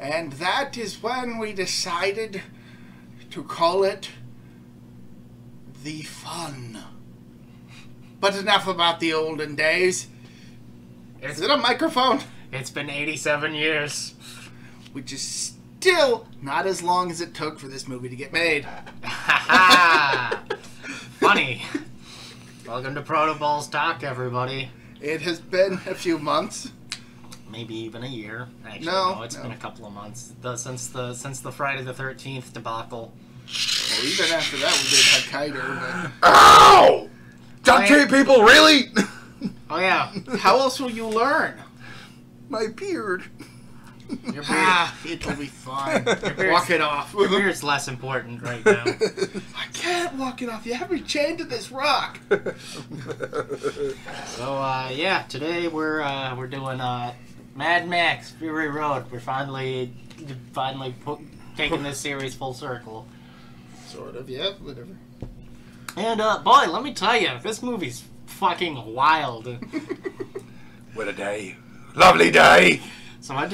And that is when we decided to call it The Fun. But enough about the olden days. Is it a microphone? It's been 87 years. Which is still not as long as it took for this movie to get made. Funny. Welcome to ProtoBalls Talk, everybody. It has been a few months. Maybe even a year. Actually, no, it's been a couple of months since the Friday the 13th debacle. Well, even after that, we did Hokkaido. But... Ow! Duct people, really? Oh yeah. How else will you learn? My beard. Your beard. It'll be fine. Walk it off. Your beard's less important right now. I can't walk it off. You have me chained to this rock. So yeah, today we're doing Mad Max Fury Road. We're finally taking this series full circle. Sort of, yeah, whatever. And boy, let me tell you, this movie's fucking wild. What a day. Lovely day. So I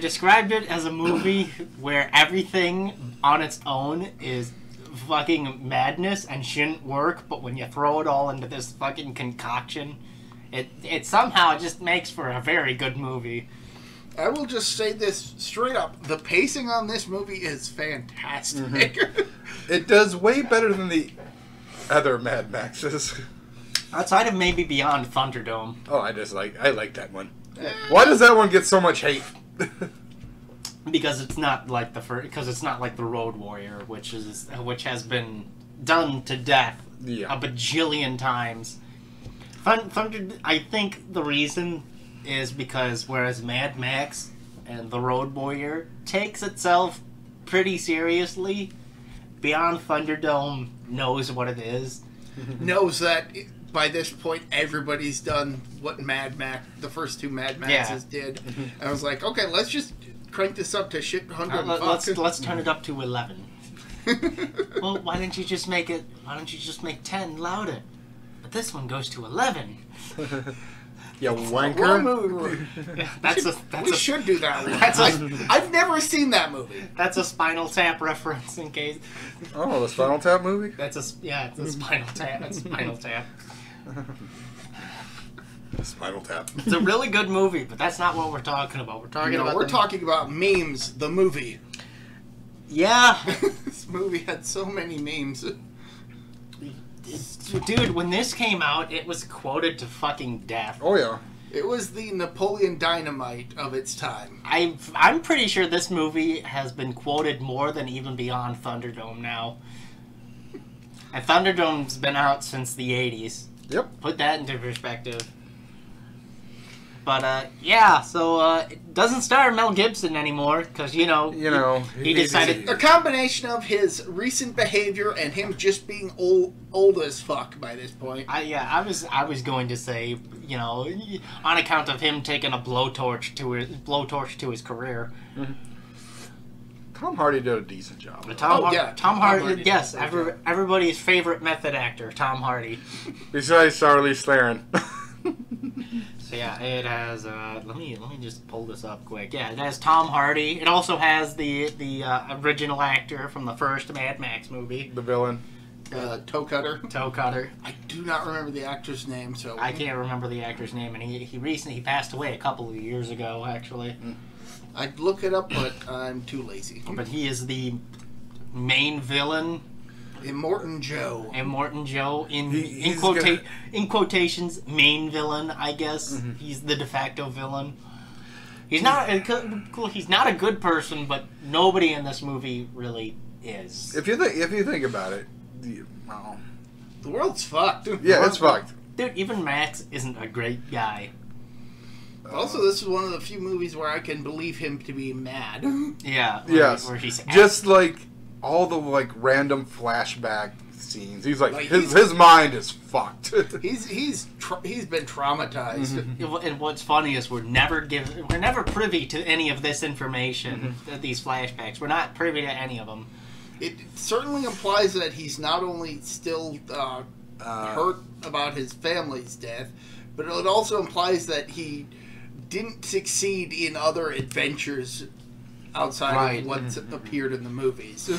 described it as a movie where everything on its own is fucking madness and shouldn't work, but when you throw it all into this fucking concoction, it somehow just makes for a very good movie. I will just say this straight up. The pacing on this movie is fantastic. Mm-hmm. It does way better than the other Mad Maxes. Outside of maybe Beyond Thunderdome. Oh, I like that one. Why does that one get so much hate? Because it's not like the Road Warrior, which has been done to death a bajillion times. I think the reason is because whereas Mad Max and the Road Warrior takes itself pretty seriously, Beyond Thunderdome knows what it is. Knows that by this point everybody's done what the first two Mad Maxes did. And I was like, okay, let's just crank this up to shit 100. Let's turn it up to 11. Well, why don't you just make 10 louder? But this one goes to 11. Yeah, wanker. We should do that one. I've never seen that movie. That's a Spinal Tap reference, in case. Oh, the Spinal Tap movie? It's a Spinal Tap. That's Spinal Tap. Spinal Tap. It's a really good movie, but that's not what we're talking about. We're talking about Memes, the movie. Yeah. This movie had so many memes. Dude, when this came out, it was quoted to fucking death. Oh, yeah. It was the Napoleon Dynamite of its time. I'm pretty sure this movie has been quoted more than even Beyond Thunderdome now. And Thunderdome's been out since the 80s. Yep. Put that into perspective. But, yeah, so, it doesn't star Mel Gibson anymore, because, he decided... A combination of his recent behavior and him just being old as fuck by this point. I was going to say, on account of him taking a blowtorch to his career. Mm-hmm. Tom Hardy did a decent job. Tom Hardy, yes, everybody's favorite method actor, Tom Hardy. Besides Charlize Theron. So yeah, it has. Let me just pull this up quick. Yeah, it has Tom Hardy. It also has the original actor from the first Mad Max movie. The villain. Toe Cutter. Toe Cutter. I do not remember the actor's name, so I can't remember the actor's name, and he recently passed away a couple of years ago, actually. I'd look it up, but I'm too lazy. But he is the main villain. Immortan Joe. In quotations, main villain, I guess. Mm-hmm. He's the de facto villain. He's not a good person, but nobody in this movie really is. If you think about it, the world's fucked. Yeah, it's fucked. Dude, even Max isn't a great guy. Also, this is one of the few movies where I can believe him to be mad. Yeah. Where he's just like all the random flashback scenes. He's his mind is fucked. he's been traumatized. Mm-hmm. And what's funny is we're never privy to any of this information. Mm-hmm. These flashbacks, we're not privy to any of them. It certainly implies that he's not only still hurt about his family's death, but it also implies that he didn't succeed in other adventures outside of what's appeared in the movies.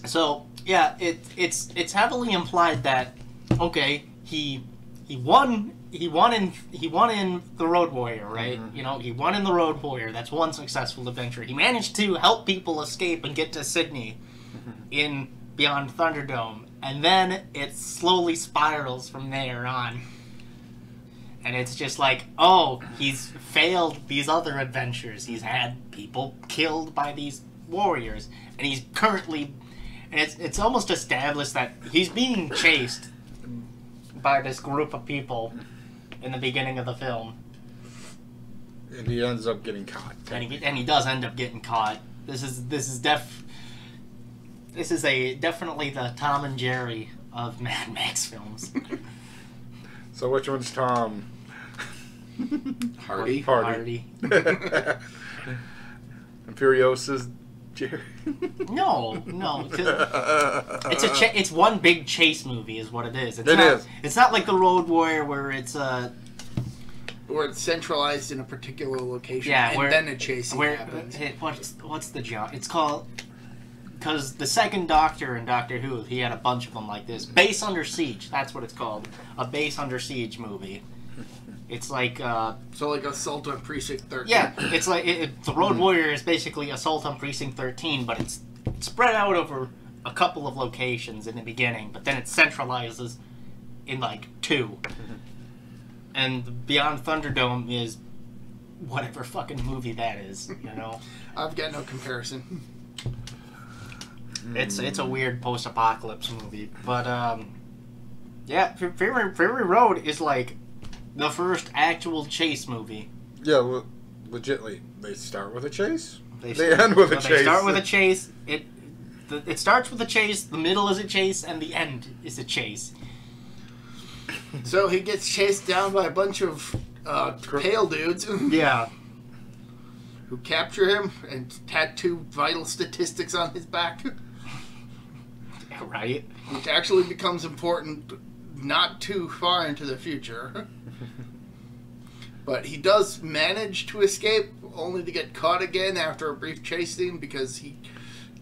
So yeah, it's heavily implied that he won in the Road Warrior, right? Mm-hmm. You know, he won in the Road Warrior. That's one successful adventure. He managed to help people escape and get to Sydney in Beyond Thunderdome, and then it slowly spirals from there on. And it's just like, oh, he's failed these other adventures. He's had people killed by these warriors, and he's currently, and it's almost established that he's being chased by this group of people in the beginning of the film. And he ends up getting caught. And he does end up getting caught. This is definitely the Tom and Jerry of Mad Max films. So which one's Tom? Hardy. And Furiosa's Jerry. No. It's one big chase movie, is what it is. It's not like the Road Warrior where it's where it's centralized in a particular location, then a chasing happens. What's the job? It's called, because the second Doctor in Doctor Who, he had a bunch of them like this. Base Under Siege. That's what it's called. A Base Under Siege movie. It's like so like Assault on Precinct 13. Yeah, it's like the Road Warrior is basically Assault on Precinct 13, but it's spread out over a couple of locations in the beginning, but then it centralizes in like 2. And Beyond Thunderdome is whatever fucking movie that is, you know. I've got no comparison. It's a weird post-apocalypse movie, but yeah, Fury Road is like the first actual chase movie. Yeah, legitly. They start with a chase. They end with a chase. They start with a chase. It starts with a chase. The middle is a chase, and the end is a chase. So he gets chased down by a bunch of pale dudes. Yeah. Who capture him and tattoo vital statistics on his back. Right. Which actually becomes important not too far into the future. But he does manage to escape, only to get caught again after a brief chase scene because he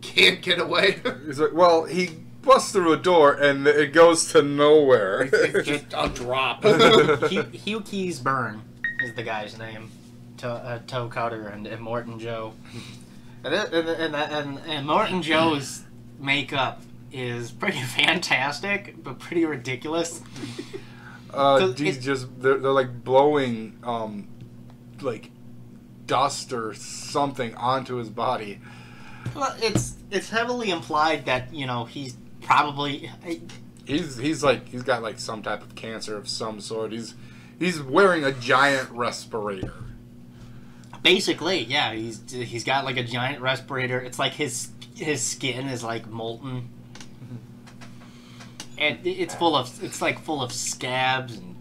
can't get away. He's like, well, he busts through a door and it goes to nowhere. It's just a drop. Hugh Keys-Byrne is the guy's name. Toe Cutter and Morton Joe. And Morton Joe's makeup is pretty fantastic, but pretty ridiculous. They're like blowing like dust or something onto his body. Well, it's heavily implied that, you know, he's probably he's got like some type of cancer of some sort. He's wearing a giant respirator. Basically, yeah, he's got like a giant respirator. It's like his skin is like molten. And it's full of scabs and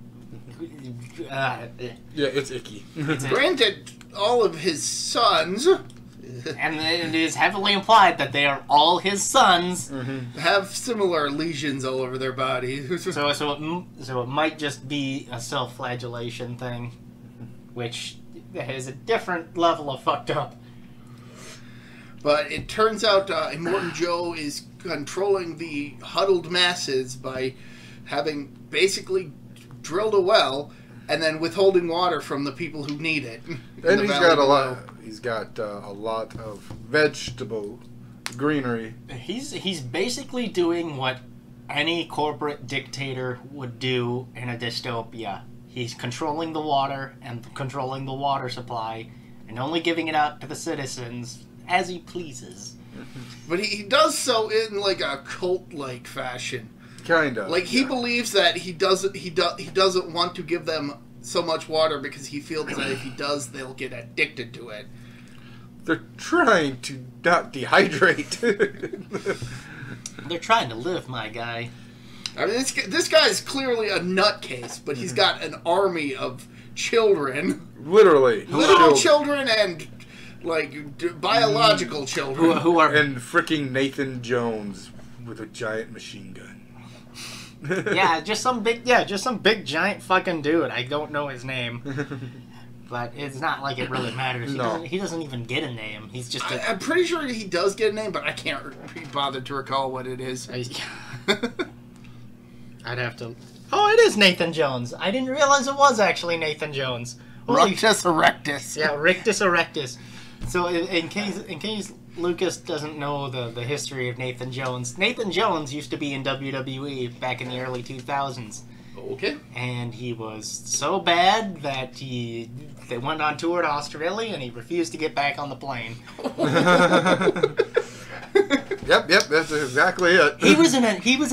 yeah, it's icky. Granted, all of his sons, and it is heavily implied that they are all his sons, have similar lesions all over their body. so it might just be a self-flagellation thing, which is a different level of fucked up. But it turns out Immortan Joe is controlling the huddled masses by having basically drilled a well and then withholding water from the people who need it. And he's got a lot of vegetable greenery. He's basically doing what any corporate dictator would do in a dystopia. He's controlling the water and controlling the water supply and only giving it out to the citizens as he pleases. But he does so in like a cult-like fashion. Kind of. Like he believes that he doesn't want to give them so much water because he feels that if he does, they'll get addicted to it. They're trying to not dehydrate. They're trying to live, my guy. I mean, this guy's clearly a nutcase, but he's got an army of children. Literal children and like biological children who are and freaking Nathan Jones with a giant machine gun. just some big giant fucking dude. I don't know his name. but it's not like it really matters. He doesn't even get a name. He's just. I'm pretty sure he does get a name, but I can't be bothered to recall what it is. I'd have to. Oh, it is Nathan Jones. I didn't realize it was actually Nathan Jones. Rictus Erectus. Yeah, Rictus Erectus. So in case Lucas doesn't know the history of Nathan Jones used to be in WWE back in the early 2000s. Okay. And he was so bad that they went on tour to Australia and he refused to get back on the plane. Yep, that's exactly it. He was in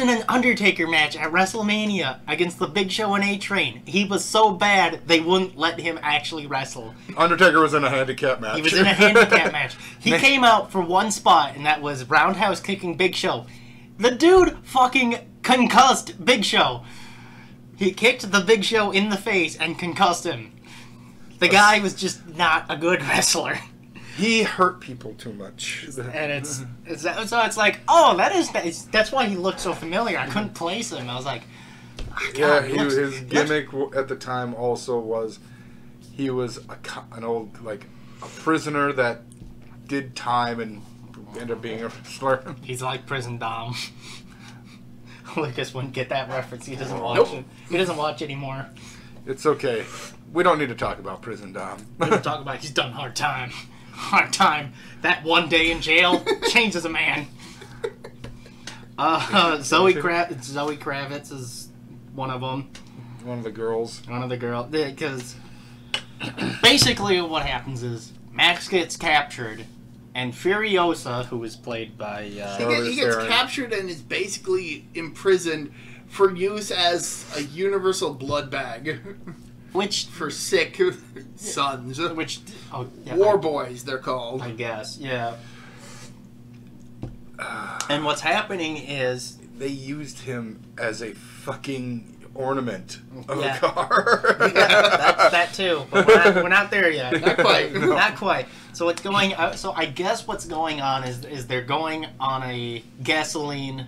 an Undertaker match at WrestleMania against the Big Show and A-Train. He was so bad they wouldn't let him actually wrestle. Undertaker was in a handicap match. He was in a handicap match. He came out for one spot, and that was roundhouse kicking Big Show. The dude fucking concussed Big Show. He kicked the Big Show in the face and concussed him. The guy was just not a good wrestler. He hurt people too much. And it's like, oh, that's why he looked so familiar. I couldn't place him. I was like, oh, God, his gimmick at the time also was he was an old, a prisoner that did time and ended up being a wrestler. He's like Prison Dom. Lucas wouldn't get that reference. He doesn't watch it. He doesn't watch anymore. It's okay. We don't need to talk about Prison Dom. We don't talk about he's done hard time. Hard time. That one day in jail changes a man. Zoe Kravitz is one of them. One of the girls. Because basically what happens is Max gets captured, and Furiosa, who is played by... he gets captured and is basically imprisoned for use as a universal blood bag. Which for sick sons. Yeah, War boys, they're called. I guess, yeah. And what's happening is... They used him as a fucking ornament of a car. That's that too, but we're not there yet. Not quite. Not quite. So what's going? So I guess what's going on is they're going on a gasoline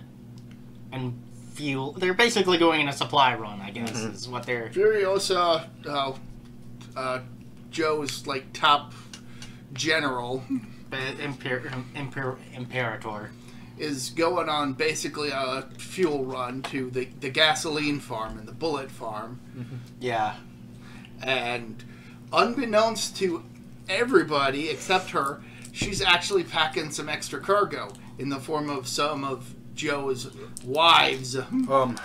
and fuel. They're basically going in a supply run, I guess, is what they're... Furiosa, Joe's, top general... Imperator. Is going on basically a fuel run to the gasoline farm and the bullet farm. Yeah. And unbeknownst to everybody except her, she's actually packing some extra cargo in the form of some of Joe's wives. The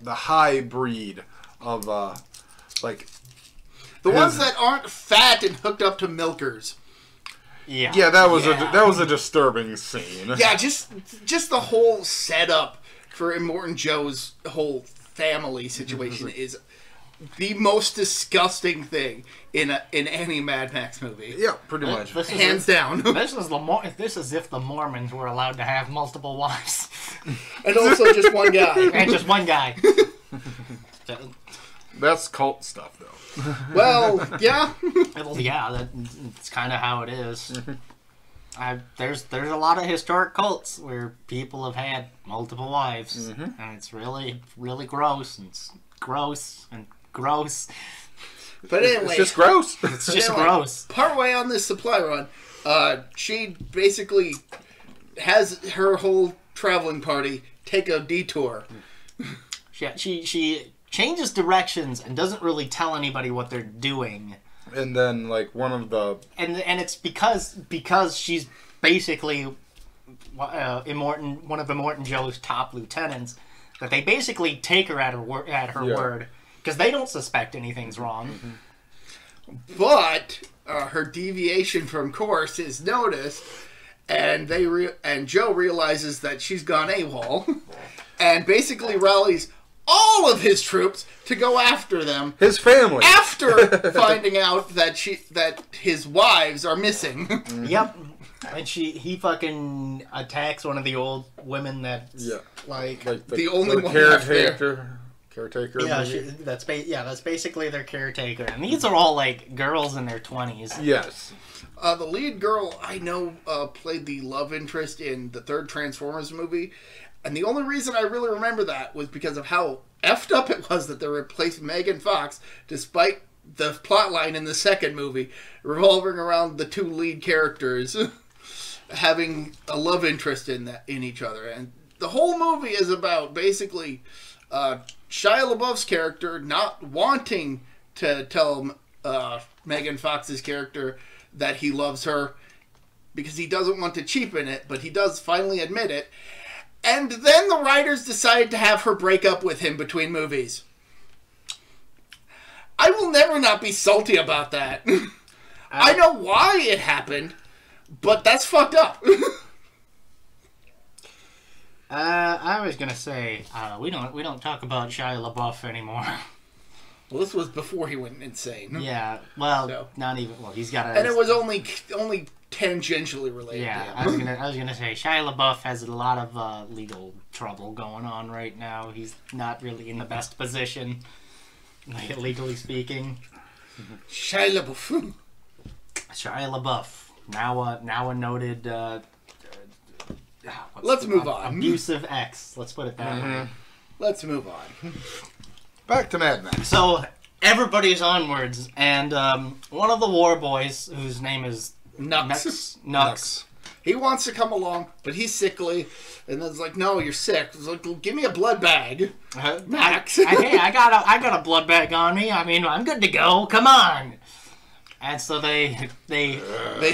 high breed of the ones that aren't fat and hooked up to milkers. Yeah, that was a disturbing scene. Yeah, just the whole setup for Immortan Joe's whole family situation is the most disgusting thing in any Mad Max movie. Yeah, pretty much. Hands down. This is if the Mormons were allowed to have multiple wives. And also just one guy. And just one guy. That's cult stuff, though. Well, yeah. That's kind of how it is. There's a lot of historic cults where people have had multiple wives, and it's really, really gross. And it's gross and gross. But anyway, it's just gross. It's just gross. Partway on this supply run, she basically has her whole traveling party take a detour. Yeah, she changes directions and doesn't really tell anybody what they're doing. And then, one of the... And it's because she's basically one of Immortan Joe's top lieutenants, that they basically take her at her word. Because they don't suspect anything's wrong. But her deviation from course is noticed, and Joe realizes that she's gone AWOL, and basically rallies all of his troops to go after them. His family. After finding out that his wives are missing. Yep. And he fucking attacks one of the old women that's the only one caretaker. Yeah, that's basically their caretaker. And these are all girls in their 20s. Yes. The lead girl I know played the love interest in the third Transformers movie. And the only reason I really remember that was because of how effed up it was that they replaced Megan Fox, despite the plot line in the second movie, revolving around the two lead characters having a love interest in each other. And the whole movie is about basically Shia LaBeouf's character not wanting to tell Megan Fox's character that he loves her because he doesn't want to cheapen it, but he does finally admit it. And then the writers decide to have her break up with him between movies. I will never not be salty about that. I know why it happened, but that's fucked up. I was gonna say we don't talk about Shia LaBeouf anymore. Well, this was before he went insane. Yeah, well, So. not even. Well, he's got a. And it was only tangentially related. Yeah, to I him. was gonna say Shia LaBeouf has a lot of legal trouble going on right now. He's not really in the best position, like, legally speaking. Shia LaBeouf. Shia LaBeouf, now a noted. Let's move on. Abusive ex. Let's put it that way. Let's move on. Back to Mad Max. So everybody's onwards, and one of the war boys, whose name is Nux. He wants to come along, but he's sickly, and then it's like, no, you're sick. It's like, well, give me a blood bag, Max. Hey, I got a blood bag on me. I mean, I'm good to go. Come on. And so they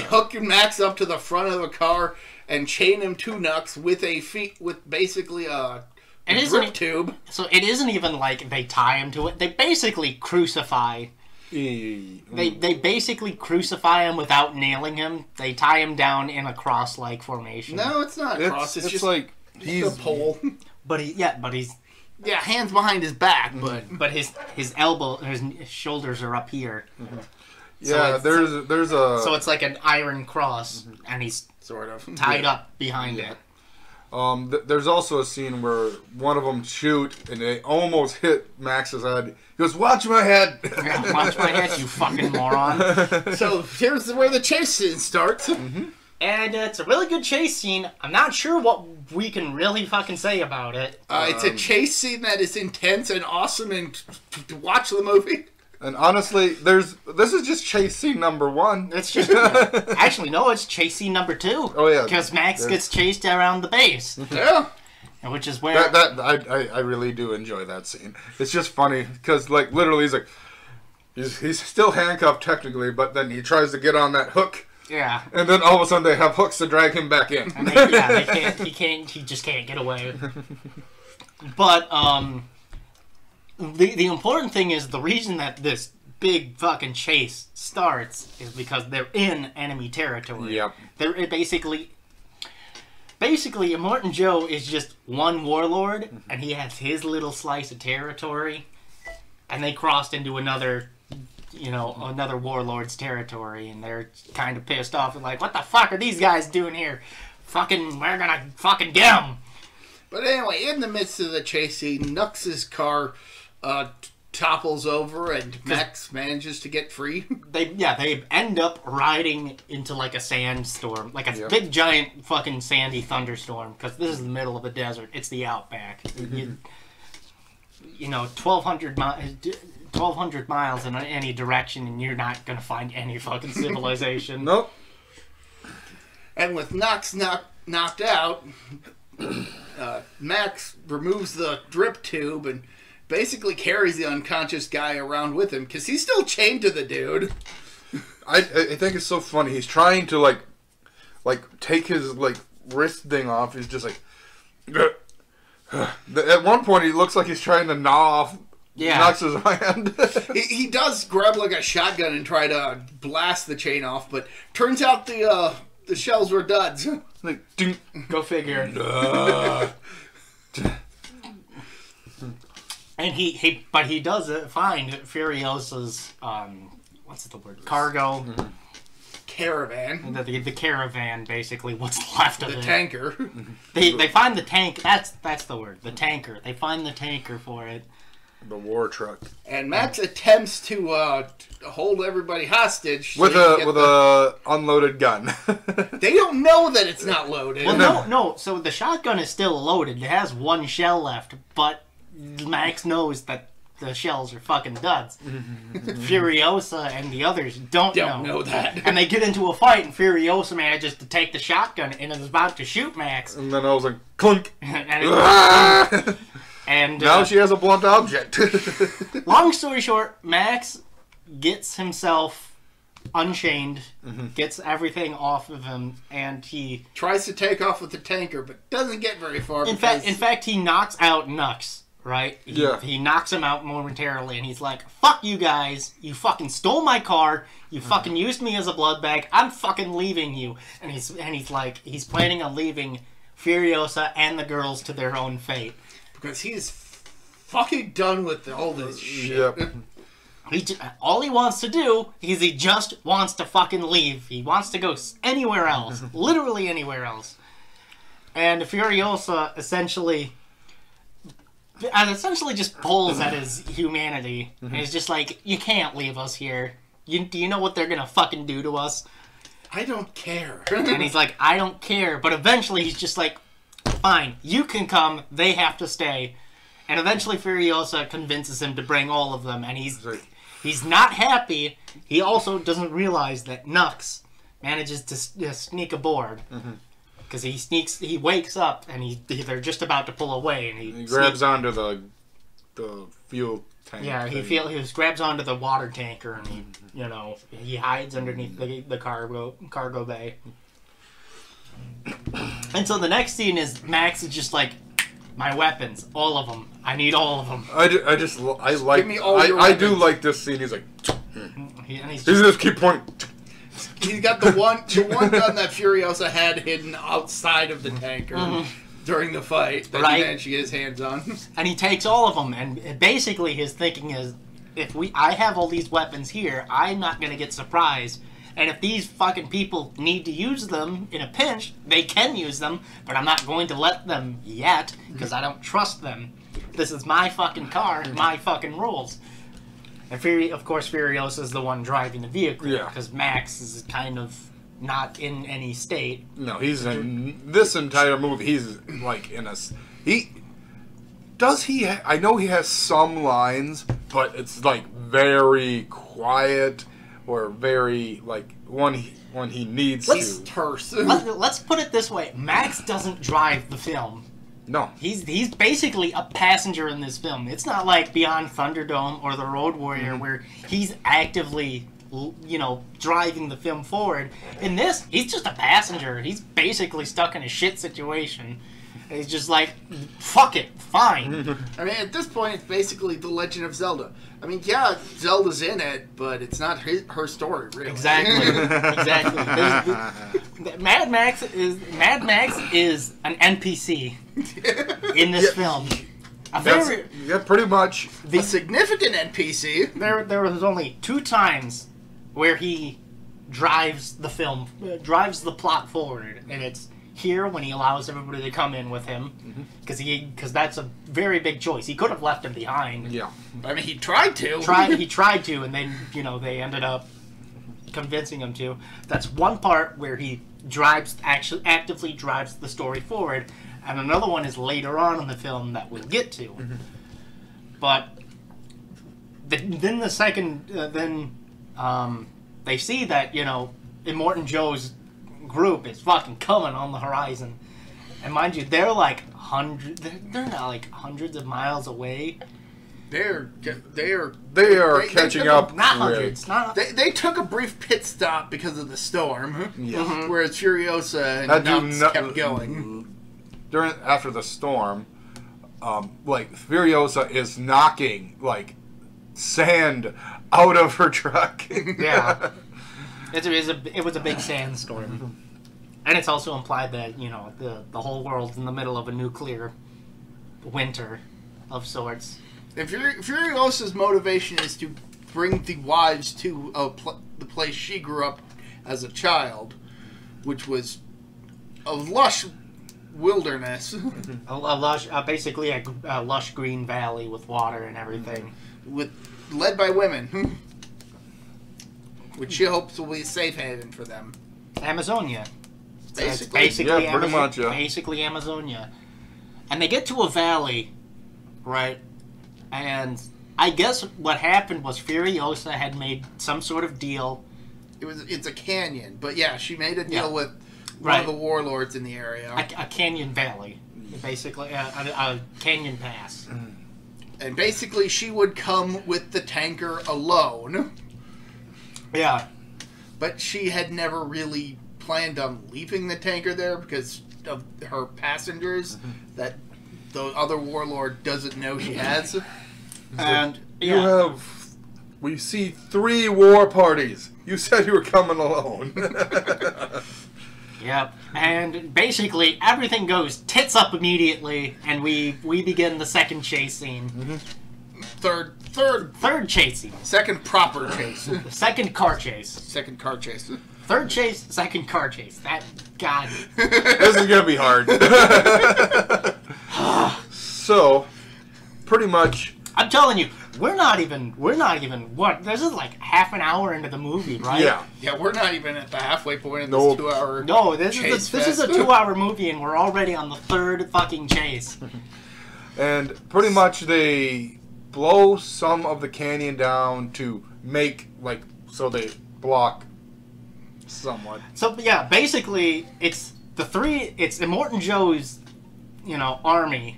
hook Max up to the front of a car and chain him to Nux with basically a drip tube. So it isn't even like they tie him to it. They basically crucify. They basically crucify him without nailing him. They tie him down in a cross-like formation. No, it's not a cross. It's just like he's a pole. But he's hands behind his back, but his elbow, his shoulders are up here. Mm-hmm. Yeah, so there's a. So it's like an iron cross, and he's sort of tied up behind it. There's also a scene where one of them shoot and they almost hit Max's head. He goes, "Watch my head!" Yeah, watch my head, you fucking moron. So here's where the chase scene starts. Mm-hmm. And it's a really good chase scene. I'm not sure what we can really fucking say about it. It's a chase scene that is intense and awesome, and to watch the movie. And honestly, this is just chase scene number 1. It's just actually no, it's chase scene number 2. Oh yeah, because Max gets chased around the base. Yeah, and which is where I really do enjoy that scene. It's just funny because like literally he's like he's still handcuffed technically, but then he tries to get on that hook. Yeah. And then all of a sudden they have hooks to drag him back in. And he just can't get away. But the important thing is the reason that this big fucking chase starts is because they're in enemy territory. Yep. They're basically Immortan Joe is just one warlord, and he has his little slice of territory, and they crossed into another warlord's territory, and they're kind of pissed off and like, what the fuck are these guys doing here? We're gonna fucking get them. But anyway, in the midst of the chase scene, Nux's car topples over, and Max manages to get free. They end up riding into like a sandstorm, like a big giant fucking sandy thunderstorm, because this is the middle of the desert. It's the outback. You know, 1,200 miles in any direction, and you're not gonna find any fucking civilization. Nope. And with Nux knocked out, Max removes the drip tube and basically carries the unconscious guy around with him because he's still chained to the dude. I think it's so funny. He's trying to like take his like wrist thing off. He's just like. At one point, he looks like he's trying to gnaw off Nux's hand. he does grab like a shotgun and try to blast the chain off, but turns out the shells were duds. Like, ding. Go figure. And he does find Furiosa's what's the word? Cargo. Caravan. The caravan, basically, what's left of it. The tanker. They find the tank. That's the word. The tanker. They find the tanker for it. The war truck. And Max attempts to hold everybody hostage with a unloaded gun. They don't know that it's not loaded. Well, no. So the shotgun is still loaded. It has one shell left, but Max knows that the shells are fucking duds. Furiosa and the others don't know that. And they get into a fight, and Furiosa manages to take the shotgun and is about to shoot Max. And then I was like, clunk! And now she has a blunt object. Long story short, Max gets himself unchained, gets everything off of him, and he tries to take off with the tanker, but doesn't get very far. In fact, he knocks out Nux. Right? Yeah. He knocks him out momentarily, and he's like, "Fuck you guys! You fucking stole my car. You fucking used me as a blood bag. I'm fucking leaving you." And he's planning on leaving Furiosa and the girls to their own fate because he's fucking done with all this shit. Yep. All he wants to do is he just wants to fucking leave. He wants to go anywhere else, literally anywhere else. And Furiosa essentially just pulls at his humanity. And he's just like, you can't leave us here. Do you know what they're gonna fucking do to us? I don't care. And he's like, I don't care. But eventually he's just like, fine, you can come, they have to stay. And eventually Furiosa convinces him to bring all of them. And he's not happy. He also doesn't realize that Nux manages to sneak aboard. Because he wakes up, and they're just about to pull away, and he grabs onto the fuel tank. Yeah, he grabs onto the water tanker, and he hides underneath the cargo bay. And so the next scene is Max is just like, my weapons, all of them. I need all of them. I do like this scene. He's like, he's just keep pointing. He's got the one gun that Furiosa had hidden outside of the tanker during the fight that he managed to get his hands on. And he takes all of them, and basically his thinking is, I have all these weapons here, I'm not going to get surprised. And if these fucking people need to use them in a pinch, they can use them, but I'm not going to let them yet, because I don't trust them. This is my fucking car, my fucking rules. And of course, Furiosa is the one driving the vehicle, because Max is kind of not in any state. No, he's in this entire movie. He's like in a. I know he has some lines, but it's like very quiet or very like when he needs to. Terse. Let's put it this way: Max doesn't drive the film. No. He's basically a passenger in this film. It's not like Beyond Thunderdome or The Road Warrior where he's actively, driving the film forward. In this, he's just a passenger. He's basically stuck in a shit situation. And he's just like, fuck it, fine. I mean, at this point, it's basically The Legend of Zelda. I mean, yeah, Zelda's in it, but it's not her story, really. Exactly. Mad Max is an NPC in this film. Pretty much. A significant NPC. There was only 2 times where he drives the plot forward, and it's here when he allows everybody to come in with him, because that's a very big choice. He could have left him behind. Yeah, I mean, he tried to. He tried to, and then they ended up convincing him to. That's one part where he actively drives the story forward, and another one is later on in the film that we'll get to. But then the second, they see that Immortan Joe's group is fucking coming on the horizon, and mind you, they're like they're not like hundreds of miles away. They are catching up. Not hundreds. They took a brief pit stop because of the storm. Whereas Furiosa and Nux kept going. After the storm, Furiosa is knocking sand out of her truck. Yeah. It was a big sandstorm. And it's also implied that, the whole world's in the middle of a nuclear winter of sorts. And Furiosa's motivation is to bring the wives to the place she grew up as a child, which was a lush wilderness. Basically a lush green valley with water and everything. Led by women. Which she hopes will be a safe haven for them. Amazonia. Basically Basically Amazonia. And they get to a valley, right? And I guess what happened was Furiosa had made some sort of deal. It's a canyon, but yeah, she made a deal with one Right. of the warlords in the area. A canyon valley, basically, a canyon pass. And basically, she would come with the tanker alone. Yeah. But she had never really planned on leaving the tanker there because of her passengers that the other warlord doesn't know she has. And You we see 3 war parties. You said you were coming alone. Yep. And basically everything goes tits up immediately, and we begin the second chase scene. Third chase scene. Second proper chase. Second car chase. Second car chase. Third chase, second car chase. That God. This is gonna be hard. So, pretty much. I'm telling you, we're not even what? This is like half an hour into the movie, right? Yeah. Yeah, we're not even at the halfway point in Nope. this 2-hour. No, this chase is a fest. 2-hour movie, and we're already on the third fucking chase. And pretty much they blow some of the canyon down to make, like, so they block somewhat. So yeah, basically it's Immortan Joe's, army.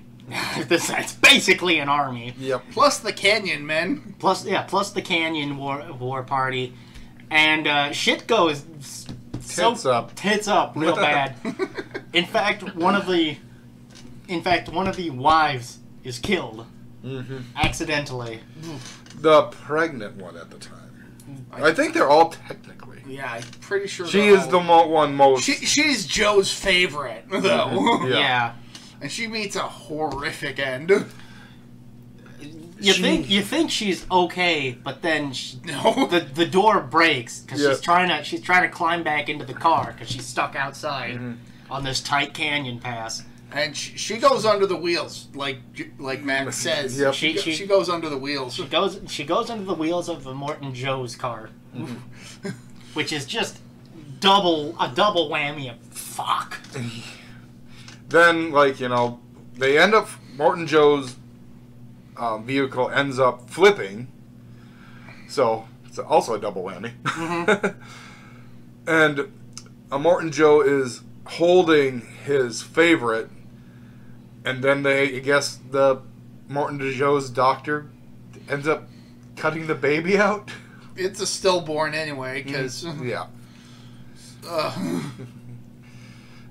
It's basically an army. Yep. Plus the canyon men. Plus the Canyon war party, and shit goes tits up real bad. In fact, one of the wives is killed accidentally. The pregnant one at the time. I think they're all technically. Yeah, I'm pretty sure. She is the one most. She's Joe's favorite, though. Yeah. And she meets a horrific end. You think she's okay, but then No. the door breaks because Yeah. she's trying to climb back into the car because she's stuck outside on this tight canyon pass. And she goes under the wheels, like Max says. Yep. She goes under the wheels. She goes under the wheels of Immortan Joe's car, which is just a double whammy of fuck. Then, they end up. Morton Joe's vehicle ends up flipping. So, it's also a double whammy. And Morton Joe is holding his favorite. And then I guess the Morton Joe's doctor ends up cutting the baby out. It's a stillborn anyway, because... Yeah.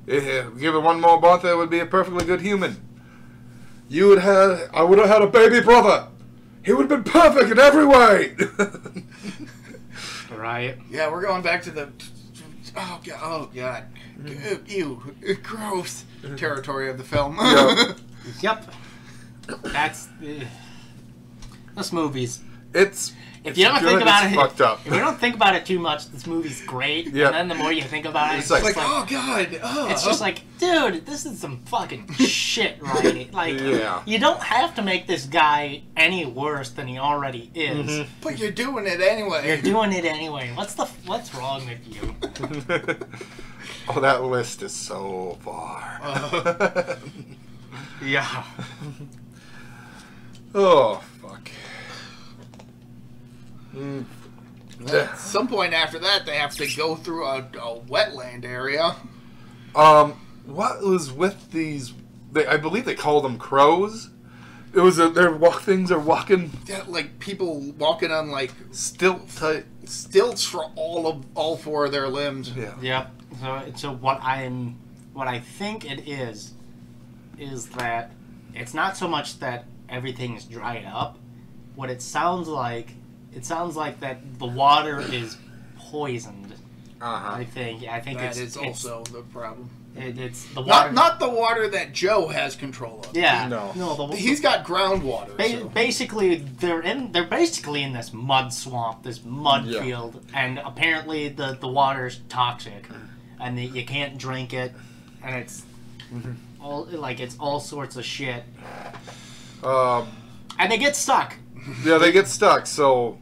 Give it one more month, it would be a perfectly good human. I would have had a baby brother. He would have been perfect in every way. Right. Yeah, we're going back to the... Oh, God. Ew. Gross territory of the film. Yeah. Yep. That's... this movie's... If you don't think about it, fucked up. if you don't think about it too much, this movie's great. Yeah. And then the more you think about it, It's like, oh, God. Oh. it's just like, dude, this is some fucking shit writing. Like, Yeah. you don't have to make this guy any worse than he already is. But you're doing it anyway. You're doing it anyway. What's wrong with you? Oh, that list is so far. Yeah. Oh, fuck. At some point after that, they have to go through a wetland area. What was with these? I believe they call them crows. It was things are walking. Yeah, like people walking on like Stilts for all 4 of their limbs. Yeah. Yep. So what I think it is that it's not so much that everything's dried up. What it sounds like that the water is poisoned. I think That is also the problem. It's the water. Not the water that Joe has control of. Yeah. No. He's got groundwater. So. Basically, they're basically in this mud swamp, this mud Yeah. field, and apparently the water's toxic, and you can't drink it, and it's all sorts of shit, and they get stuck. Yeah, they get stuck. So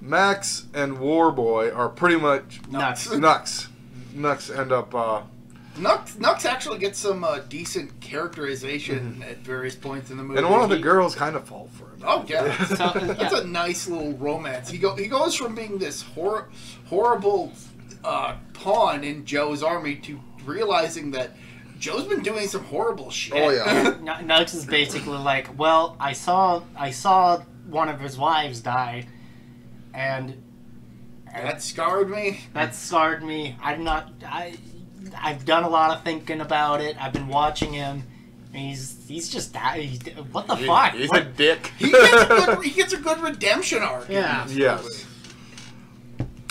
Max and Warboy are pretty much Nuts. Nux end up Nux actually gets some decent characterization at various points in the movie. And one of the girls kind of fall for him. Oh yeah, that's a nice little romance. He goes from being this horrible pawn in Joe's army to realizing that Joe's been doing some horrible shit. Oh yeah. Nux is basically like, well, I saw one of his wives die, and that scarred me. I've done a lot of thinking about it. I've been watching him. And he's just what the fuck? He's a dick. He gets a good redemption arc. Yeah. Yes.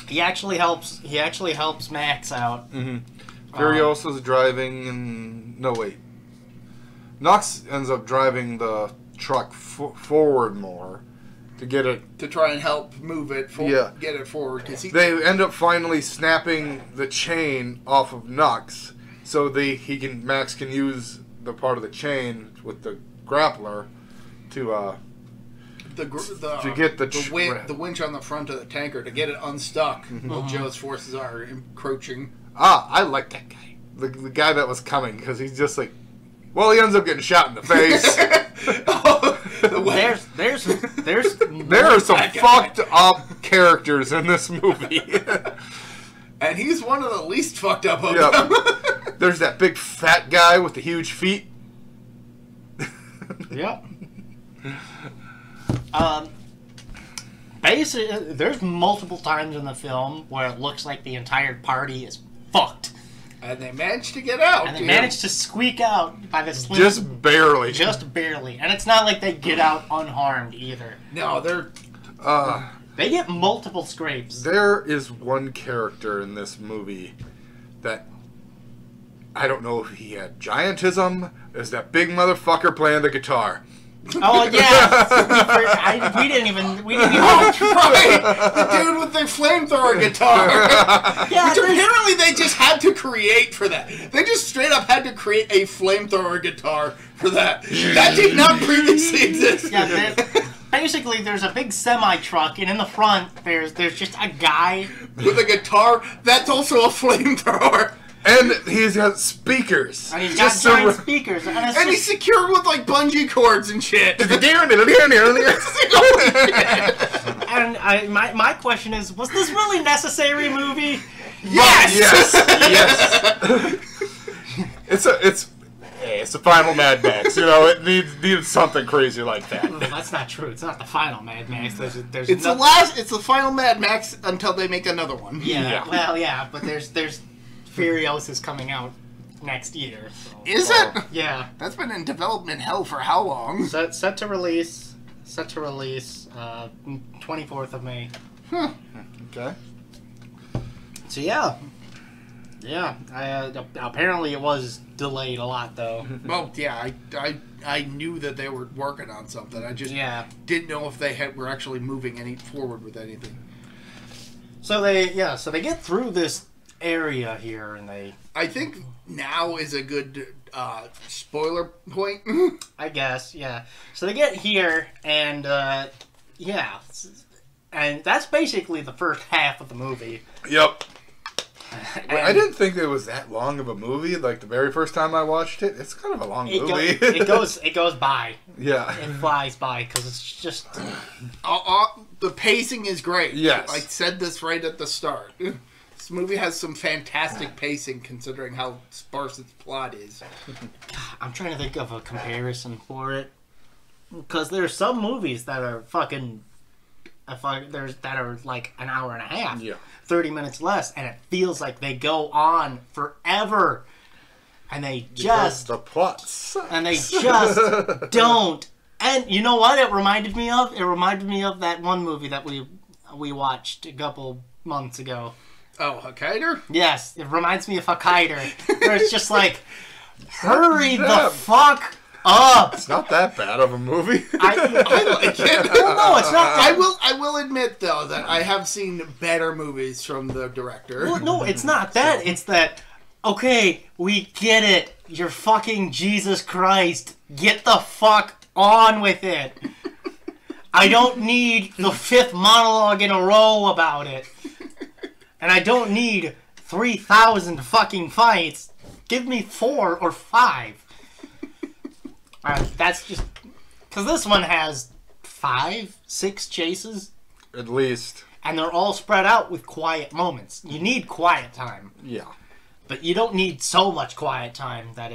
He actually helps Max out. Mm-hmm. Furiosa's driving, and no wait. Nux ends up driving the truck forward more to get it to try and help move it forward. Yeah. Get it forward because they end up finally snapping the chain off of Nux, so Max can use the part of the chain with the grappler to get the winch on the front of the tanker to get it unstuck while Joe's forces are encroaching. I like that guy, the guy that was coming, because he's just like, well, he ends up getting shot in the face. There are some fucked up characters in this movie. And he's one of the least fucked up of them. There's that big fat guy with the huge feet. Yep. Basically, there's multiple times in the film where it looks like the entire party is fucked. And they managed to get out. And they managed to squeak out by this... Just barely. Just barely. And it's not like they get out unharmed either. No, they're... They get multiple scrapes. There is one character in this movie that... I don't know if he had giantism. Is that big motherfucker playing the guitar. Oh, yeah. We didn't even... Oh, right. The dude with the flamethrower guitar. Yeah, which apparently they just had to create for that. They just straight up had to create a flamethrower guitar for that. That did not previously exist. Yeah, basically, there's a big semi-truck, and in the front, there's just a guy... with a guitar that's also a flamethrower. And he's got speakers. And he's got giant speakers. And he's secured with, like, bungee cords and shit. And my question is, was this really necessary movie? Yes! Yes! It's the final Mad Max. You know, it needs something crazy like that. Well, that's not true. It's not the final Mad Max. It's the final Mad Max until they make another one. Yeah. Well, yeah, but there's Furiosa's coming out next year. So. Is it? Yeah. That's been in development hell for how long? Set to release 24th of May. Okay. So yeah. Apparently it was delayed a lot though. Well, yeah, I knew that they were working on something. I just didn't know if they were actually moving forward with anything. So they get through this area here, and I think now is a good spoiler point. I guess, yeah. So they get here, and and that's basically the first half of the movie. Yep. I didn't think it was that long of a movie. Like the very first time I watched it, it's kind of a long movie. It goes by. Yeah. It flies by because it's just. The pacing is great. Yes. I said this right at the start. This movie has some fantastic pacing considering how sparse its plot is. I'm trying to think of a comparison for it. Because there's some movies that are that are like an hour and a half. Yeah. 30 minutes less, and it feels like they go on forever. And they just... the plot sucks. And they just don't. And you know what it reminded me of? It reminded me of that one movie that we watched a couple months ago. Oh, Hokkaido? Yes, it reminds me of Hokkaido. Where it's just like, hurry the fuck up. It's not that bad of a movie. I like it. Well, no, it's not. I will admit, though, that I have seen better movies from the director. Well, no, it's not that. So. It's that, okay, we get it. You're fucking Jesus Christ. Get the fuck on with it. I don't need the 5th monologue in a row about it. And I don't need 3,000 fucking fights. give me 4 or 5. That's just because this one has 5, 6 chases At least. and they're all spread out with quiet moments. You need quiet time. Yeah. But you don't need so much quiet time that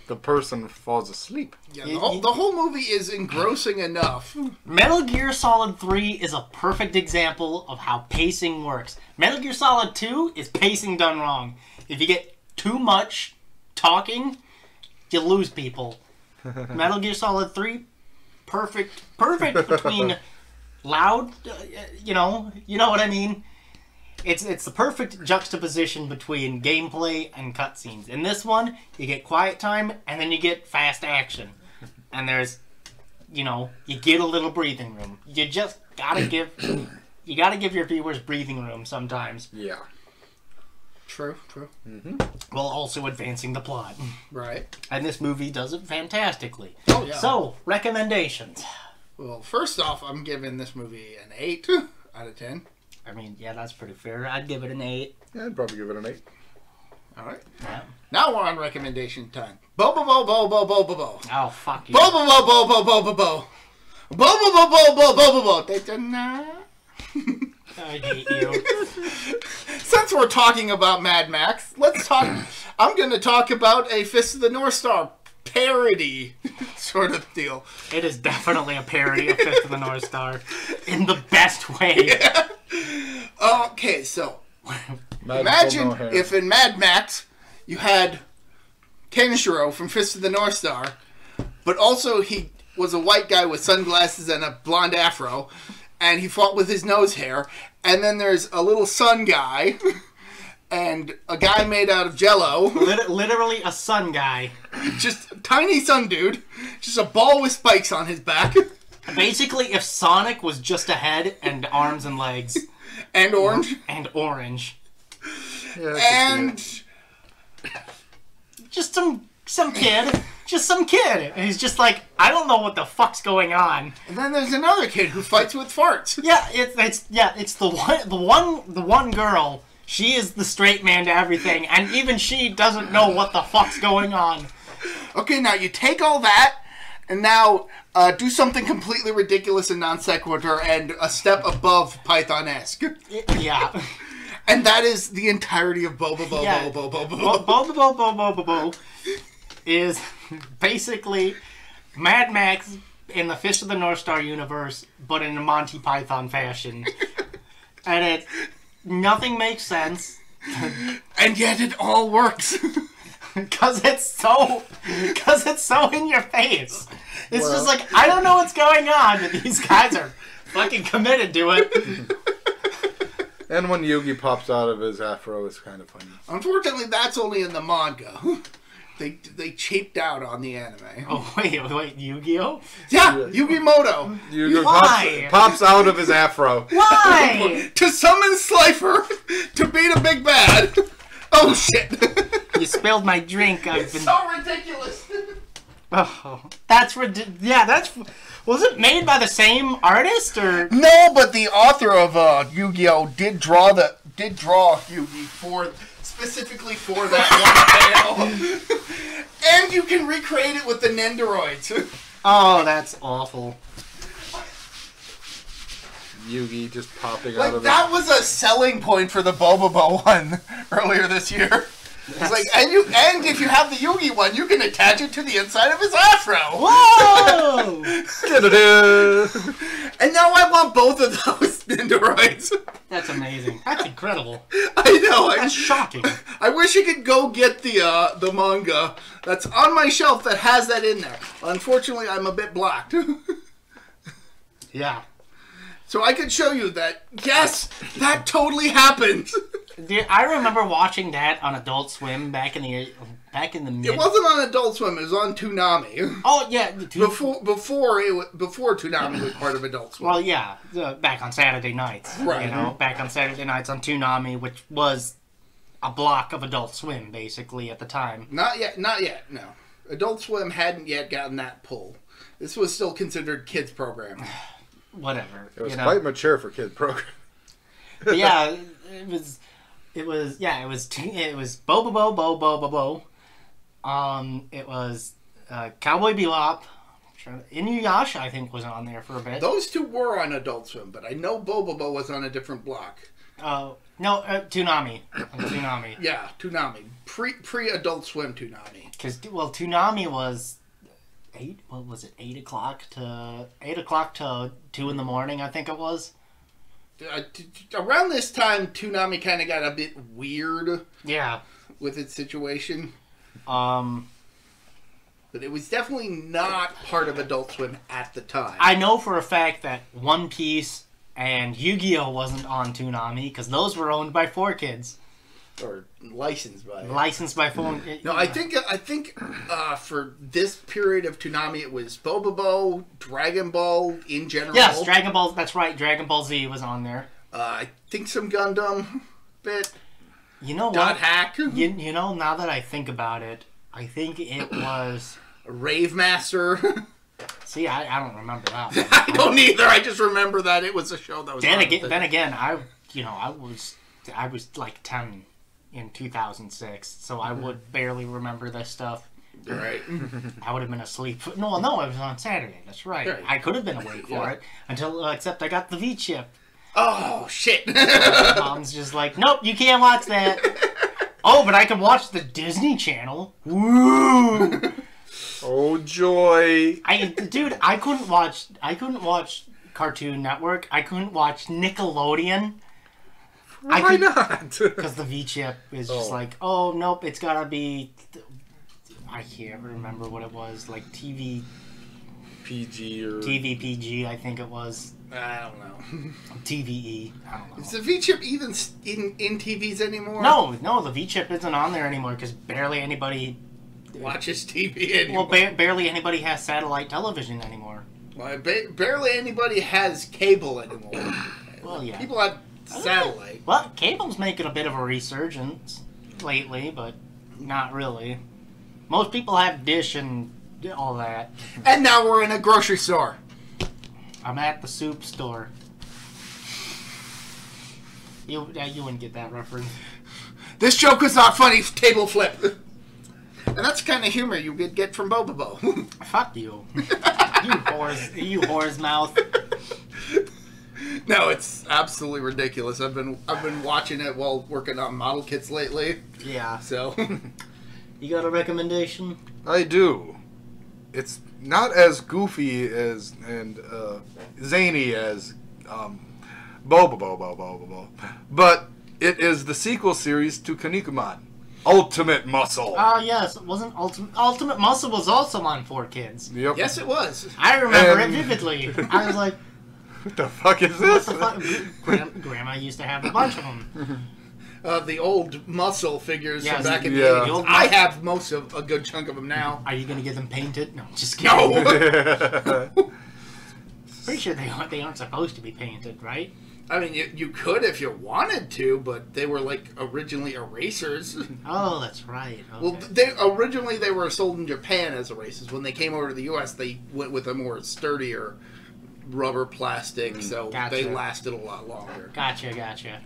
the person falls asleep. Yeah, the whole movie is engrossing enough. Metal Gear Solid 3 is a perfect example of how pacing works. Metal Gear Solid 2 is pacing done wrong. If you get too much talking, you lose people. Metal Gear Solid 3, perfect between loud, you know what I mean? It's the perfect juxtaposition between gameplay and cutscenes. In this one, you get quiet time, and then you get fast action. And there's, you get a little breathing room. You just gotta give your viewers breathing room sometimes. Yeah. True. Mm-hmm. While also advancing the plot. Right. And this movie does it fantastically. Oh, yeah. So, recommendations. Well, first off, I'm giving this movie an 8 out of 10. I mean, yeah, that's pretty fair. I'd give it an 8. Yeah, I'd probably give it an 8. All right. Yeah. Now we're on recommendation time. Bo. Oh, fuck you. Bo. Bo. I hate you. Since we're talking about Mad Max, let's talk. I'm going to talk about a Fist of the North Star parody sort of deal. It is definitely a parody of Fist of the North Star in the best way. Yeah. Okay, so imagine if in Mad Max you had Kenshiro from Fist of the North Star, but also he was a white guy with sunglasses and a blonde afro, and he fought with his nose hair, and then there's a little sun guy and a guy made out of jello. Literally a sun guy. Just a tiny sun dude. Just a ball with spikes on his back. Basically, if Sonic was just a head and arms and legs. And orange. And orange. Yeah, and just some kid. Just some kid. And he's just like, I don't know what the fuck's going on. And then there's another kid who fights with farts. Yeah, it's the one girl. She is the straight man to everything, and even she doesn't know what the fuck's going on. Okay, now you take all that, and now do something completely ridiculous and non sequitur, and a step above Python-esque. Yeah. And that is the entirety of Bo is basically Mad Max in the Fist of the North Star universe, but in a Monty Python fashion. And nothing makes sense. And yet it all works. Because it's so in your face. It's just like, I don't know what's going on, but these guys are fucking committed to it. And when Yugi pops out of his afro, it's kind of funny. Unfortunately, that's only in the manga. They cheaped out on the anime. Oh, wait, Yu-Gi-Oh? Yeah, Yu-Gi-Moto. Yugi pops out of his afro. Why? To summon Slifer to beat a big bad. Oh, shit. You spilled my drink. It's so ridiculous. Oh, that's ridiculous. Yeah, was it made by the same artist, or? No, but the author of Yu-Gi-Oh! did draw Yugi specifically for that one panel. And you can recreate it with the Nendoroids. Oh, that's awful. Yugi just popping out of that was a selling point for the Bobobo one earlier this year. It's like, and if you have the Yugi one, you can attach it to the inside of his afro. Whoa! And now I want both of those Nendoroids. That's amazing. That's incredible. I know. That's shocking. I wish I could go get the manga that's on my shelf that has that in there. Unfortunately, I'm a bit blocked. Yeah. So I could show you that, yes, that totally happened. Dude, I remember watching that on Adult Swim back in the mid. It wasn't on Adult Swim. It was on Toonami. Oh yeah, before Toonami was part of Adult Swim. Well, yeah, back on Saturday nights. Right. Back on Saturday nights on Toonami, which was a block of Adult Swim basically at the time. Not yet. No, Adult Swim hadn't yet gotten that pull. This was still considered kids programming. Whatever. It was quite mature for kid program. But yeah, it was. It was Bo Bo Bo Bo Bo Bo Bo. It was Cowboy Bebop. Inuyasha, I think, was on there for a bit. Those two were on Adult Swim, but I know Bobobo was on a different block. No, Toonami. Toonami. Yeah, Toonami. Pre Adult Swim Toonami. Because Toonami was 8. What was it? 8 o'clock to 2 in the morning. I think it was. Around this time, Toonami kind of got a bit weird. Yeah. With its situation. But it was definitely not part of Adult Swim at the time. I know for a fact that One Piece and Yu-Gi-Oh! Wasn't on Toonami because those were owned by 4Kids. Or licensed by. Licensed by 4. No, I think for this period of Toonami, it was Bobobo, Dragon Ball in general. Yes, Dragon Ball. That's right. Dragon Ball Z was on there. I think some Gundam bit. You know what? Dot Hack. You know, now that I think about it, I think it was Rave Master. See, I don't remember that. I don't either. I just remember that it was a show that was. Then again, I was like 10 in 2006, so I would barely remember this stuff. Right. I would have been asleep. No, it was on Saturday. That's right. I could have been awake for it until except I got the V chip. Oh shit! Mom's just like, nope, you can't watch that. Oh, but I can watch the Disney Channel. Woo! Oh joy! I couldn't watch Cartoon Network. I couldn't watch Nickelodeon. Why not? Because the V chip is just like, oh nope, it's gotta be. I can't remember what it was, like TV PG or TV PG. I think it was. I don't know. TVE. I don't know. Is the V chip even in TVs anymore? No, the V chip isn't on there anymore because barely anybody watches TV anymore. Well, barely anybody has satellite television anymore. Well, barely anybody has cable anymore. Well, yeah. People have satellite. Well, cable's making a bit of a resurgence lately, but not really. Most people have Dish and all that. And now we're in a grocery store. I'm at the soup store. You wouldn't get that reference. This joke was not funny. Table flip. And that's the kind of humor you would get from Bobobo. Fuck you. You whore's mouth. No, it's absolutely ridiculous. I've been watching it while working on model kits lately. Yeah. So. You got a recommendation? I do. It's not as goofy as and zany as Bobobo, but it is the sequel series to Kinnikuman, Ultimate Muscle. Oh yes, it wasn't Ultimate Muscle was also on 4Kids. Yep. Yes, it was. I remember it vividly. I was like, what the fuck is this? What the fuck? Grandma used to have a bunch of them. The old muscle figures from back in the 80s. I have a good chunk of them now. Are you going to get them painted? No, just kidding. No! Pretty sure they aren't supposed to be painted, right? I mean, you could if you wanted to, but they were like originally erasers. Oh, that's right. Okay. Well, originally they were sold in Japan as erasers. When they came over to the U.S., they went with a more sturdier rubber plastic, so they lasted a lot longer. Gotcha.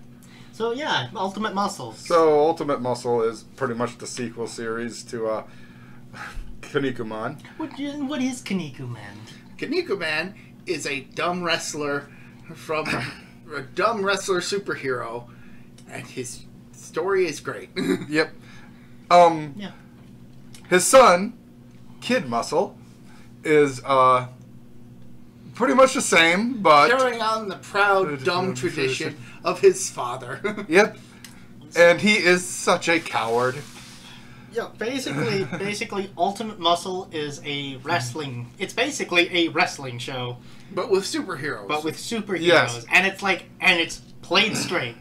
So yeah, Ultimate Muscle. So Ultimate Muscle is pretty much the sequel series to Kinnikuman. What is Kinnikuman? Kinnikuman is a dumb wrestler from a dumb wrestler superhero, and his story is great. Yep. Yeah. His son, Kid Muscle, is pretty much the same, but carrying on the proud dumb tradition of his father. Yep. And he is such a coward. Yeah, basically Ultimate Muscle is a wrestling. It's basically a wrestling show, but with superheroes. Yes. And it's played straight.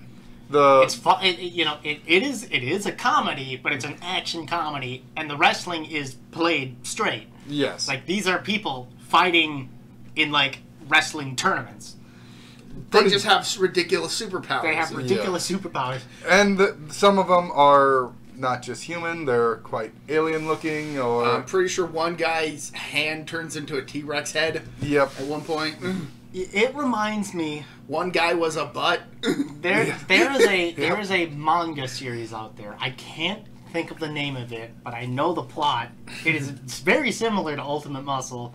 It's fun. It is a comedy, but it's an action comedy, and the wrestling is played straight. Yes. Like these are people fighting in like wrestling tournaments. They just have ridiculous superpowers. They have ridiculous superpowers. And some of them are not just human, they're quite alien looking, or... I'm pretty sure one guy's hand turns into a T-Rex head. Yep. At one point. It reminds me. One guy was a butt. There is a manga series out there. I can't think of the name of it, but I know the plot. It's very similar to Ultimate Muscle,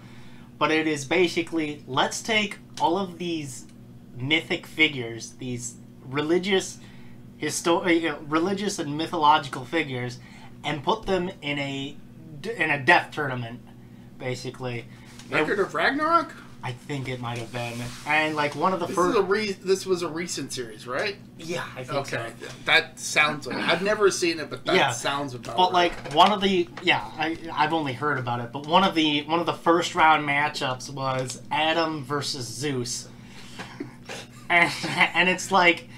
but it is basically, let's take all of these mythic figures, these religious and mythological figures, and put them in a death tournament, basically. Record of Ragnarok? I think it might have been. And like one of the This was a recent series, right? Yeah, I think so. Okay, that sounds like I've never seen it, but that sounds about But right. like one of the I've only heard about it, but one of the first round matchups was Adam versus Zeus, and it's like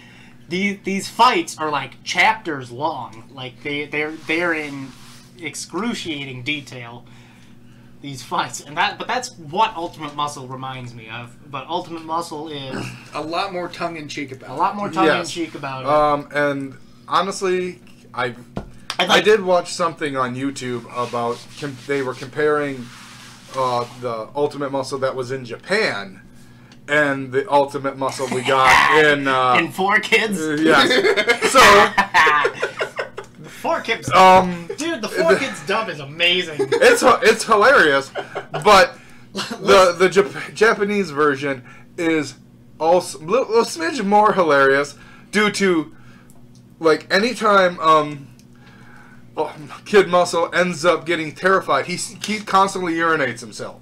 these fights are like chapters long, like they're in excruciating detail. These fights, but that's what Ultimate Muscle reminds me of. But Ultimate Muscle is a lot more tongue in cheek about it. And honestly, I did watch something on YouTube about they were comparing the Ultimate Muscle that was in Japan and the Ultimate Muscle we got in 4 Kids. Yes. So. 4 Kids, dude, the 4 Kids dub is amazing. It's hilarious, but the Japanese version is also a smidge more hilarious due to, like, anytime Kid Muscle ends up getting terrified, he constantly urinates himself.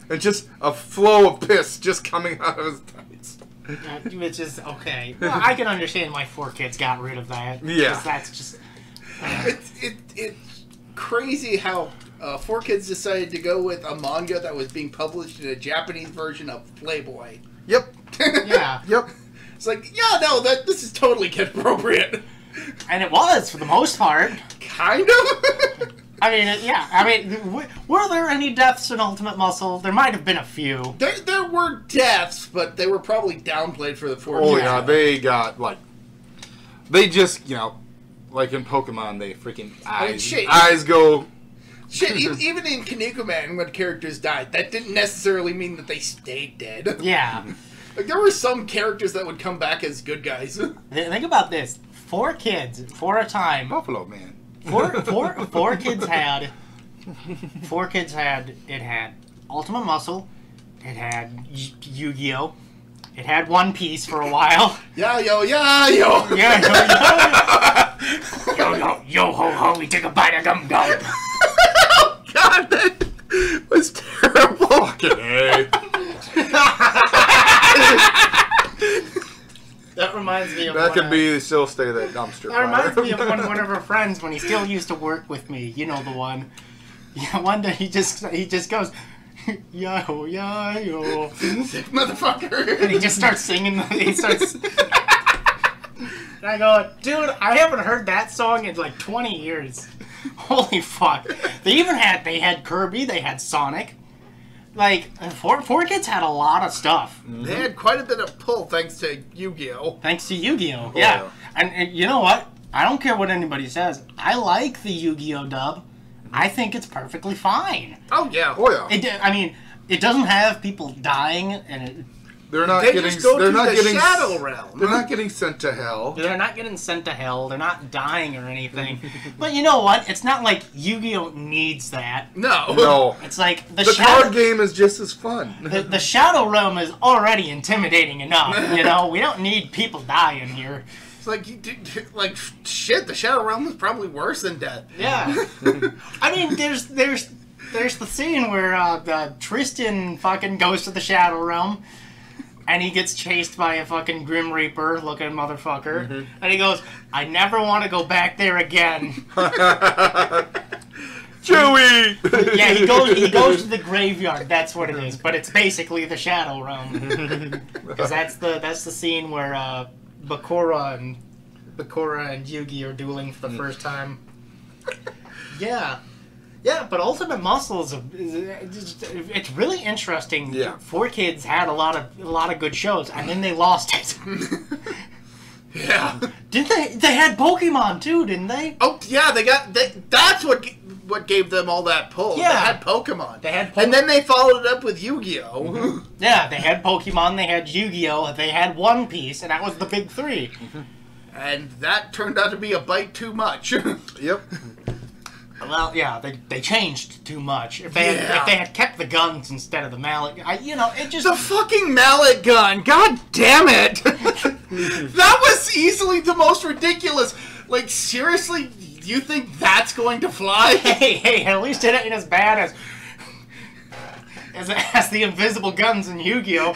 It's just a flow of piss just coming out of his tights. Which is okay. Well, I can understand why 4 Kids got rid of that. Yeah, that's just. It's crazy how 4 Kids decided to go with a manga that was being published in a Japanese version of Playboy. Yep. Yeah. Yep. It's like, this is totally kid appropriate. And it was, for the most part. Kind of? I mean, were there any deaths in Ultimate Muscle? There might have been a few. There were deaths, but they were probably downplayed for the 4 Kids. Oh, yeah, they got, they just, like in Pokemon, they freaking eyes go. Shit, even in Kinnikuman, when characters died, that didn't necessarily mean that they stayed dead. Yeah. Like, there were some characters that would come back as good guys. Think about this. 4 Kids, for a time. Buffalo Man. 4 Kids had. 4 Kids had. It had Ultimate Muscle. It had Yu-Gi-Oh! It had One Piece for a while. Yo. Yo ho ho, we take a bite of gum gum. Oh God, that was terrible. Fucking A. That reminds me of that could still stay that dumpster fire. That reminds me of one of our friends when he still used to work with me. You know the one. Yeah, one day he just goes, yo, sick motherfucker, and he just starts singing. He starts. And I go, dude, I haven't heard that song in like 20 years. Holy fuck! They had Kirby, they had Sonic. Like, 4 Kids had a lot of stuff. Mm-hmm. They had quite a bit of pull thanks to Yu-Gi-Oh! Thanks to Yu-Gi-Oh! Yeah. And you know what? I don't care what anybody says. I like the Yu-Gi-Oh! Dub. I think it's perfectly fine. Oh, yeah. Oh, yeah. It doesn't have people dying, and they're not they getting. Just go they're to not the getting. Shadow Realm. They're not getting sent to hell. They're not getting sent to hell. They're not dying or anything. But you know what? It's not like Yu-Gi-Oh! Needs that. No. It's like the card game is just as fun. The Shadow Realm is already intimidating enough. You know, we don't need people dying here. It's like shit. The Shadow Realm is probably worse than death. Yeah. I mean, there's the scene where Tristan fucking goes to the Shadow Realm, and he gets chased by a fucking Grim Reaper looking motherfucker, and he goes, "I never want to go back there again." Chewie. Yeah, he goes to the graveyard. That's what it is, but it's basically the Shadow Realm, because that's the scene where Bakura and Yugi are dueling for the first time. Yeah. Yeah, but Ultimate Muscle it's really interesting. Yeah. 4 Kids had a lot of good shows, and then they lost it. Yeah. Didn't they? They had Pokemon too, didn't they? Oh yeah, that's what what gave them all that pull. Yeah. They had Pokemon. They had and then they followed it up with Yu-Gi-Oh! Yeah, they had Pokemon, they had Yu-Gi-Oh!, they had One Piece, and that was the big three. And that turned out to be a bite too much. Yep. Well, yeah, they changed too much. If they had kept the guns instead of the mallet, it just... The fucking mallet gun! God damn it! That was easily the most ridiculous. Like, seriously, do you think that's going to fly? Hey, at least it ain't as bad as the invisible guns in Yu-Gi-Oh!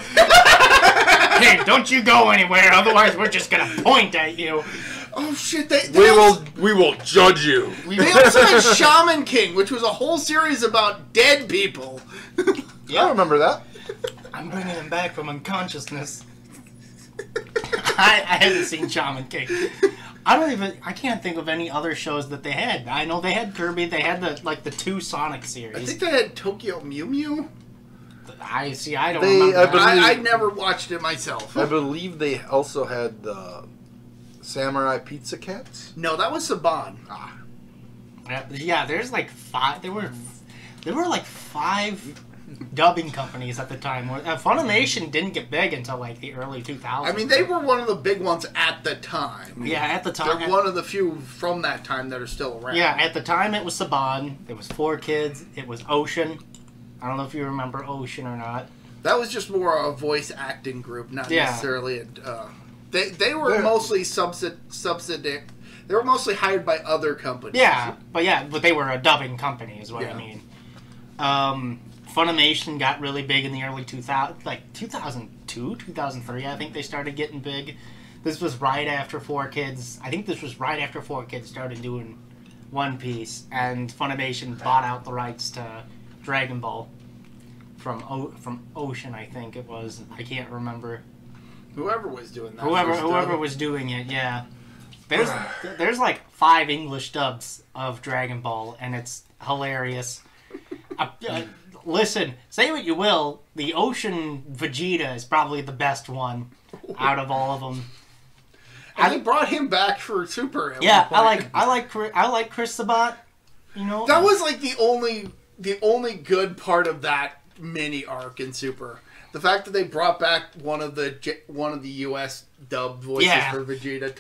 Hey, don't you go anywhere, otherwise we're just gonna point at you. Oh shit! We will judge you. They also had Shaman King, which was a whole series about dead people. I remember that. I'm bringing him back from unconsciousness. I haven't seen Shaman King. I can't think of any other shows that they had. I know they had Kirby. They had the two Sonic series. I think they had Tokyo Mew Mew. I don't remember. I never watched it myself. I believe they also had the Samurai Pizza Cats. No, that was Saban. Yeah, there's like five. There were like five dubbing companies at the time. Funimation didn't get big until like the early 2000s. I mean, they were one of the big ones at the time. Yeah, at the time. They're one of the few from that time that are still around. Yeah, at the time it was Saban. It was 4Kids. It was Ocean. I don't know if you remember Ocean or not. That was just more a voice acting group, not necessarily a... They were mostly subsidy. They were mostly hired by other companies. Yeah, but they were a dubbing company, is what I mean. Funimation got really big in the early 2000s, like 2002, 2003. I think they started getting big. This was right after 4Kids. I think this was right after 4Kids started doing One Piece, and Funimation bought out the rights to Dragon Ball from Ocean. I think it was. I can't remember. Whoever was doing that. Whoever was doing it, yeah. There's like 5 English dubs of Dragon Ball, and it's hilarious. Listen, say what you will, the Ocean Vegeta is probably the best one out of all of them. And they brought him back for Super. Yeah, I like Chris Sabat. You know, that was like the only good part of that mini arc in Super. The fact that they brought back one of the U.S. dubbed voices for Vegeta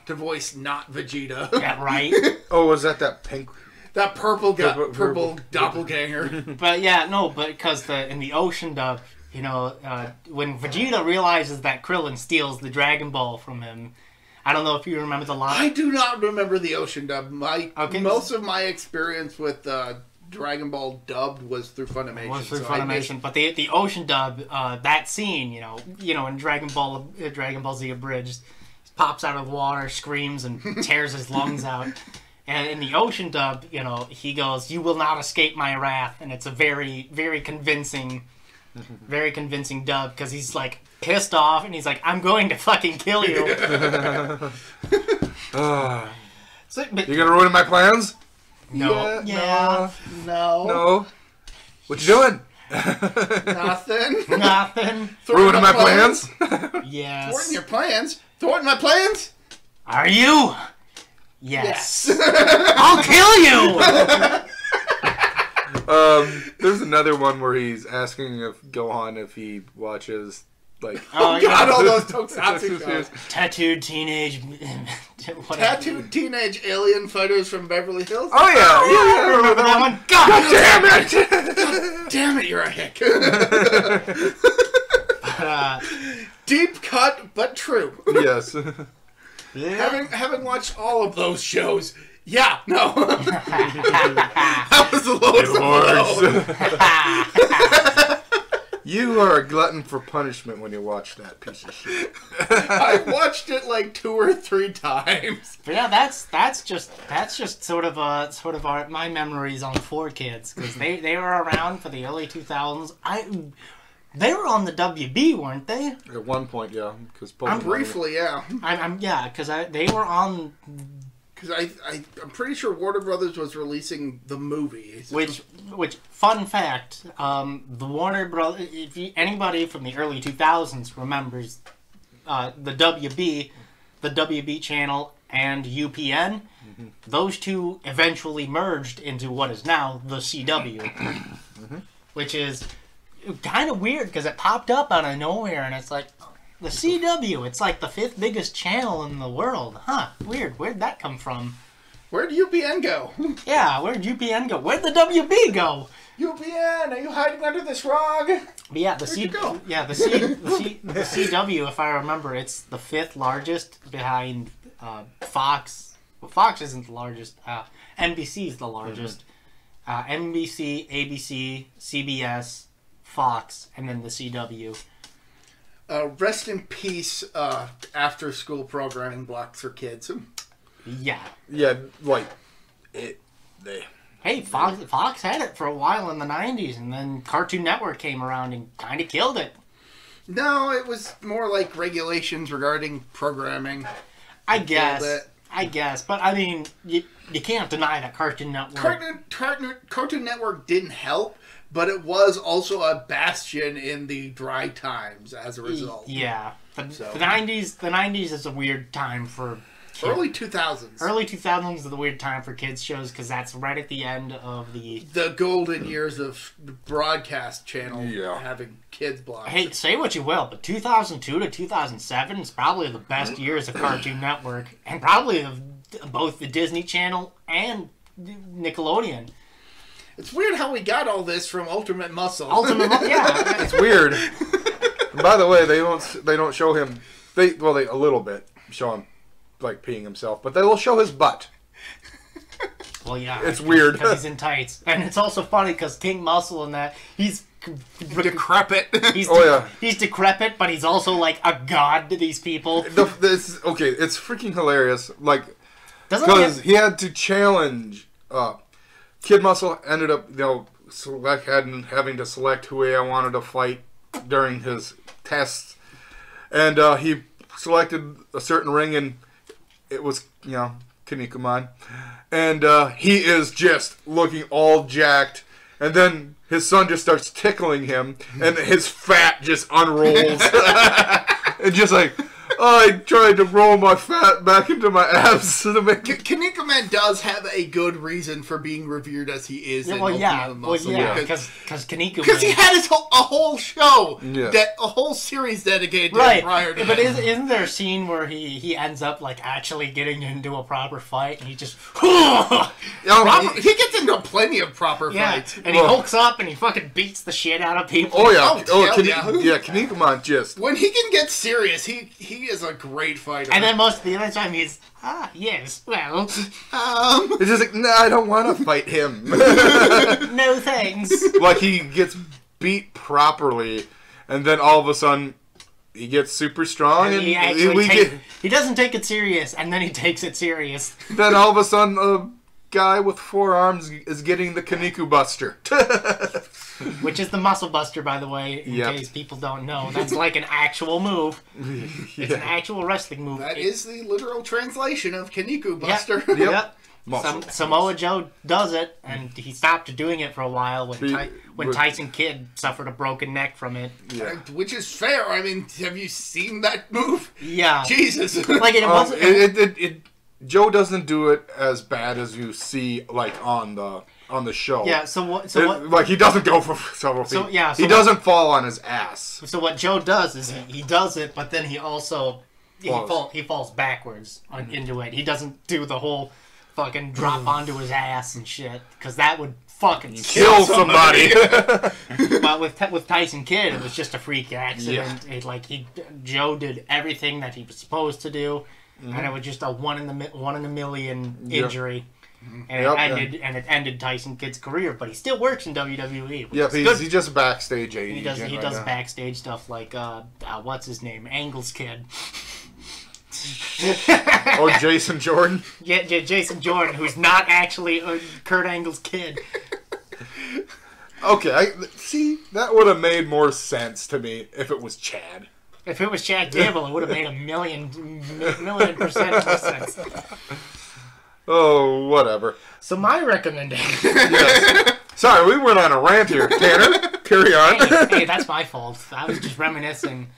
to voice not Vegeta. Yeah, right. Oh, was that pink? That purple doppelganger. But because in the Ocean dub, when Vegeta realizes that Krillin steals the Dragon Ball from him, I don't know if you remember the line. I do not remember the Ocean dub. Most of my experience with Dragon Ball dubbed was through Funimation. But the Ocean dub, that scene, in Dragon Ball Z Abridged, pops out of the water, screams, and tears his lungs out. And in the Ocean dub, he goes, "You will not escape my wrath," and it's a very, very convincing dub because he's like pissed off and he's like, "I'm going to fucking kill you." You gonna ruin my plans? No. No. What you doing? Nothing. Ruining my plans? Yes. Thwarting your plans? Thwarting my plans? Are you? Yes. I'll kill you! There's another one where he's asking Gohan if he watches, like... Oh God, all those tokusatsu shows. Tattooed teenage alien fighters from Beverly Hills? Oh, yeah. I remember that one. God damn it! Damn it, you're a hick. Deep cut, but true. Yes. Yeah. Having watched all of those shows, that was the lowest of low. You are a glutton for punishment when you watch that piece of shit. I watched it like 2 or 3 times. But yeah, that's just sort of my memories on 4Kids because they were around for the early 2000s. They were on the WB, weren't they? At one point, yeah. Briefly, yeah. Because they were on. Because I'm pretty sure Warner Brothers was releasing the movie. Which fun fact, the Warner Brothers. Anybody from the early 2000s remembers the WB channel and UPN, those two eventually merged into what is now the CW, which is kind of weird because it popped up out of nowhere, and it's like, the CW, it's like the 5th biggest channel in the world. Huh, weird. Where'd that come from? Where'd UPN go? Yeah, where'd UPN go? Where'd the WB go? UPN, are you hiding under this rog? But yeah, the CW, if I remember, it's the 5th largest behind Fox. Well, Fox isn't the largest. NBC is the largest. NBC, ABC, CBS, Fox, and then the CW. Rest in peace, after-school programming blocks for kids. Yeah. Yeah, like, Hey, Fox had it for a while in the 90s, and then Cartoon Network came around and kind of killed it. No, it was more like regulations regarding programming. I guess. But I mean, you can't deny that Cartoon Network... Cartoon Network didn't help, but it was also a bastion in the dry times as a result. Yeah. The 90s is a weird time for kids. Early 2000s. Early 2000s is the weird time for kids shows because that's right at the end of the golden years of the broadcast channel having kids blocks. Hey, say what you will, but 2002 to 2007 is probably the best years of Cartoon Network, and probably of both the Disney Channel and Nickelodeon. It's weird how we got all this from Ultimate Muscle. Yeah. It's weird. By the way, they don't show him. They a little bit show him like peeing himself, but they will show his butt. Well, yeah, it's weird because he's in tights, and it's also funny because King Muscle in that he's decrepit. He's decrepit, but he's also like a god to these people. It's freaking hilarious. Like, because he had to challenge. Kid Muscle ended up, having to select who I wanted to fight during his tests, and he selected a certain ring, and it was, Kinnikuman, and he is just looking all jacked, and then his son just starts tickling him, and his fat just unrolls, and just like, I tried to roll my fat back into my abs to make it. Kinnikuman does have a good reason for being revered as he is. Because Kinnikuman. Because he had a whole show, a whole series dedicated to him prior to But isn't there a scene where he ends up like actually getting into a proper fight, and he just he gets into plenty of proper fights, and he hulks up and he fucking beats the shit out of people. Kinnikuman just when he can get serious, he is a great fighter. And then most of the other time he's, yes, well, it's just like, I don't want to fight him. No thanks. Like, he gets beat properly, and then all of a sudden, he gets super strong, and he doesn't take it serious, and then he takes it serious. Then all of a sudden, a guy with 4 arms is getting the Kaniku Buster. Which is the Muscle Buster, by the way, in case people don't know. That's like an actual move. It's an actual wrestling move. That is the literal translation of Kaniku Buster. Yep. Samoa Joe does it, and he stopped doing it for a while when Tyson Kidd suffered a broken neck from it. Yeah. Which is fair. I mean, have you seen that move? Yeah. Jesus. Like it wasn't. Joe doesn't do it as bad as you see, like, on the show. Yeah, what? Like, he doesn't go for several feet. He doesn't fall on his ass. So what Joe does is he does it, but then he also he falls backwards into it. He doesn't do the whole fucking drop onto his ass and shit, because that would fucking kill somebody. But with Tyson Kidd, it was just a freak accident. Yeah. Joe did everything that he was supposed to do, and it was just a one in a million injury. And it ended Tyson Kidd's career, but he still works in WWE. Yeah, he's just backstage agent. He does backstage stuff like what's his name, Angle's kid. Oh, Jason Jordan. Yeah, Jason Jordan, who's not actually Kurt Angle's kid. Okay, that would have made more sense to me if it was Chad. If it was Chad Gable, it would have made a million percent more sense. Oh, whatever. So my recommendation. Yes. Sorry, we went on a rant here, Tanner. Carry on. Hey, that's my fault. I was just reminiscing.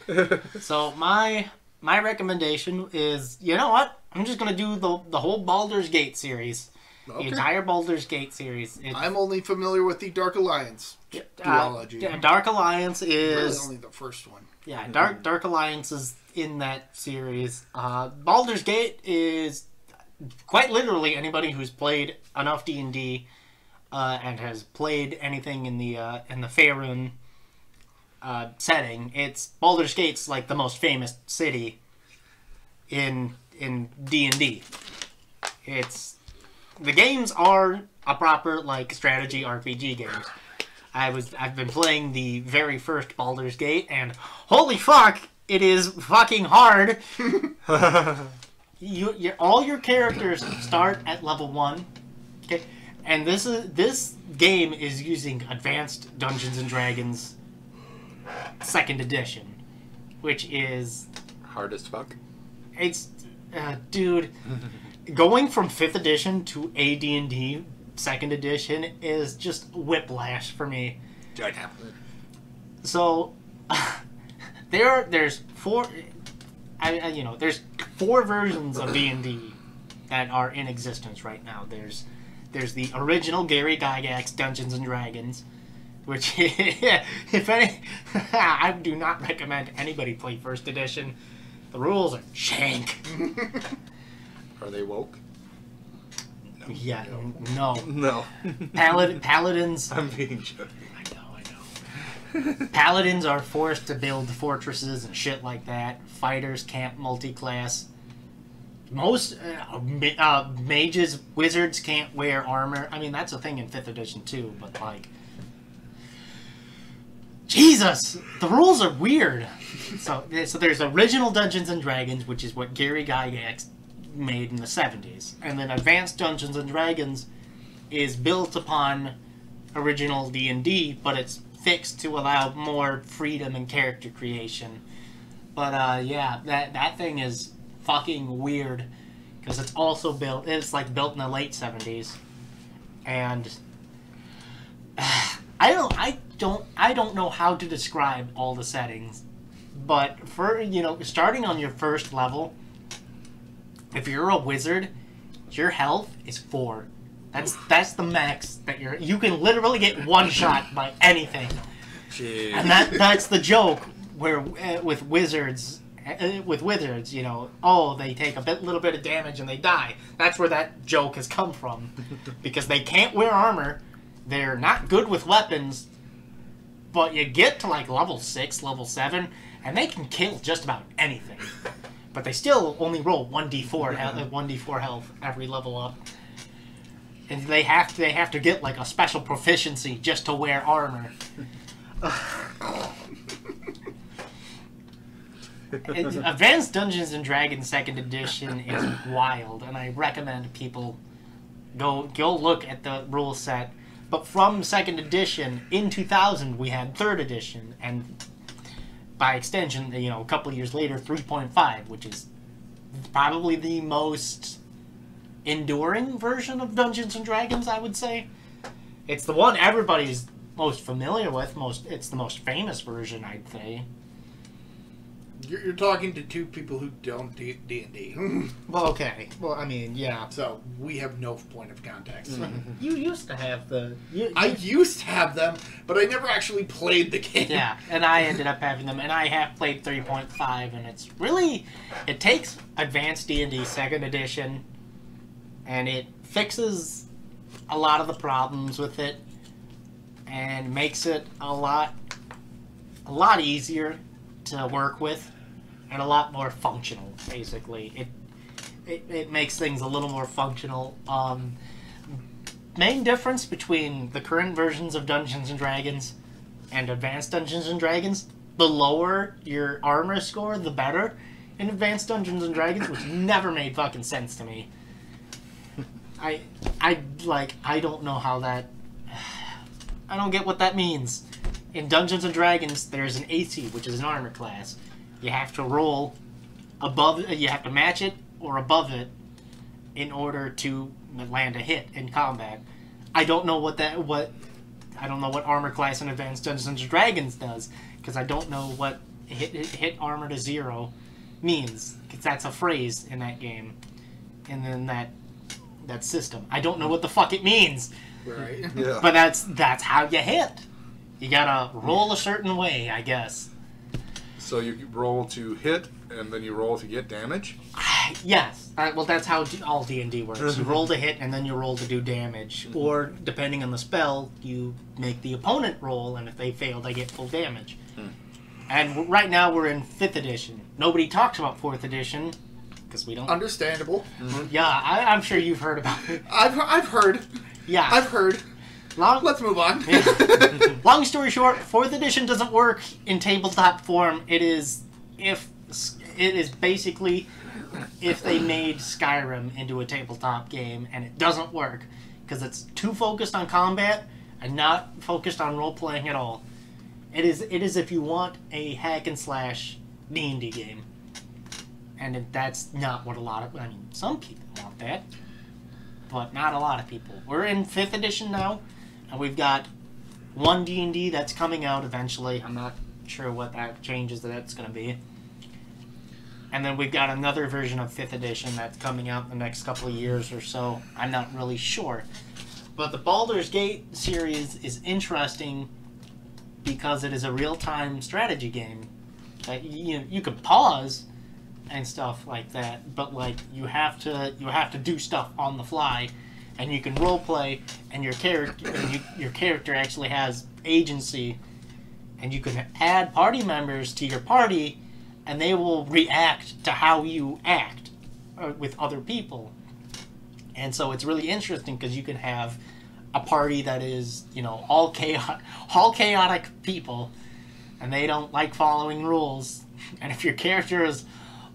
So my my recommendation is, you know what? I'm just gonna do the whole Baldur's Gate series, the entire Baldur's Gate series. I'm only familiar with the Dark Alliance duology. Dark Alliance is really only the first one. Yeah, Dark Alliance is in that series. Baldur's Gate is quite literally anybody who's played enough D&D and has played anything in the Faerun setting. It's Baldur's Gate's like the most famous city in D&D. The games are a proper like strategy RPG games. I've been playing the very first Baldur's Gate, and holy fuck, it is fucking hard. All your characters start at level 1, okay, and this game is using Advanced Dungeons and Dragons 2nd edition, which is hard as fuck. It's dude, going from 5th edition to AD&D 2nd edition is just whiplash for me. So there's 4 there's 4 versions of D&D that are in existence right now. There's the original Gary Gygax Dungeons and Dragons, which if any I do not recommend anybody play 1st edition. The rules are jank. Are they woke? No. Yeah, no. No. Paladins. I'm being joking. I know. Paladins are forced to build fortresses and shit like that. Fighters can't multi-class. Most mages, wizards can't wear armor. I mean, that's a thing in 5th edition too, but like... Jesus! The rules are weird! So there's original Dungeons and Dragons, which is what Gary Gygax made in the 70s. And then Advanced Dungeons and Dragons is built upon original D&D, but it's fixed to allow more freedom and character creation. But yeah, that thing is fucking weird, because it's also built in the late 70s. And I don't know how to describe all the settings, but for starting on your first level, if you're a wizard, your health is 4. That's the max that you can literally get one shot by anything. Jeez. And that's the joke where with wizards, they take a little bit of damage and they die. That's where that joke has come from, because they can't wear armor, they're not good with weapons, but you get to like level 6, level 7, and they can kill just about anything. But they still only roll 1d4 health every level up. And they have to get like a special proficiency just to wear armor. Advanced Dungeons and Dragons 2nd edition is wild, and I recommend people go look at the rule set. But from 2nd edition, in 2000, we had 3rd edition, and by extension, a couple of years later, 3.5, which is probably the most enduring version of Dungeons and Dragons, I would say. It's the one everybody's most familiar with. It's the most famous version, I'd say. You're talking to 2 people who don't D&D. Well, okay. Well, I mean, yeah. So we have no point of contact. You used to have the... I used to have them, but I never actually played the game. Yeah, and I ended up having them, and I have played 3.5, and it's really... It takes Advanced D&D 2nd edition, and it fixes a lot of the problems with it, and makes it a lot easier to work with, and a lot more functional, basically. It makes things a little more functional. Main difference between the current versions of Dungeons and Dragons and Advanced Dungeons and Dragons, the lower your armor score, the better in Advanced Dungeons and Dragons, which never made fucking sense to me. I don't know how that... I don't get what that means. In Dungeons and Dragons, there's an AC, which is an armor class. You have to roll above, you have to match it or above it in order to land a hit in combat. I don't know what armor class in Advanced Dungeons and Dragons does, because I don't know what hit armor to 0 means, because that's a phrase in that game, and then that system. I don't know what the fuck it means. Right. Yeah. But that's how you hit. You gotta roll a certain way, I guess. So you roll to hit, and then you roll to get damage? Yes. Well, that's how all D&D works. You roll to hit, and then you roll to do damage. Or, depending on the spell, you make the opponent roll, and if they fail, they get full damage. And right now, we're in 5th edition. Nobody talks about 4th edition, because we don't... Understandable. Yeah, I'm sure you've heard about it. I've heard. Yeah. I've heard. Let's move on. Yeah. Long story short, 4th edition doesn't work in tabletop form. It is basically if they made Skyrim into a tabletop game, and it doesn't work because it's too focused on combat and not focused on role playing at all. It is if you want a hack and slash D&D game, and that's not what some people want that, but not a lot of people. We're in 5th edition now. And we've got one D&D that's coming out eventually. I'm not sure what that changes that's going to be. And then we've got another version of 5th edition that's coming out in the next couple of years or so. I'm not really sure. But the Baldur's Gate series is interesting because it is a real-time strategy game. You can pause and stuff like that, but like you have to do stuff on the fly. And you can role play, and your character actually has agency, and you can add party members to your party, and they will react to how you act with other people. And so it's really interesting because you can have a party that is, all chaotic people, and they don't like following rules. And if your character is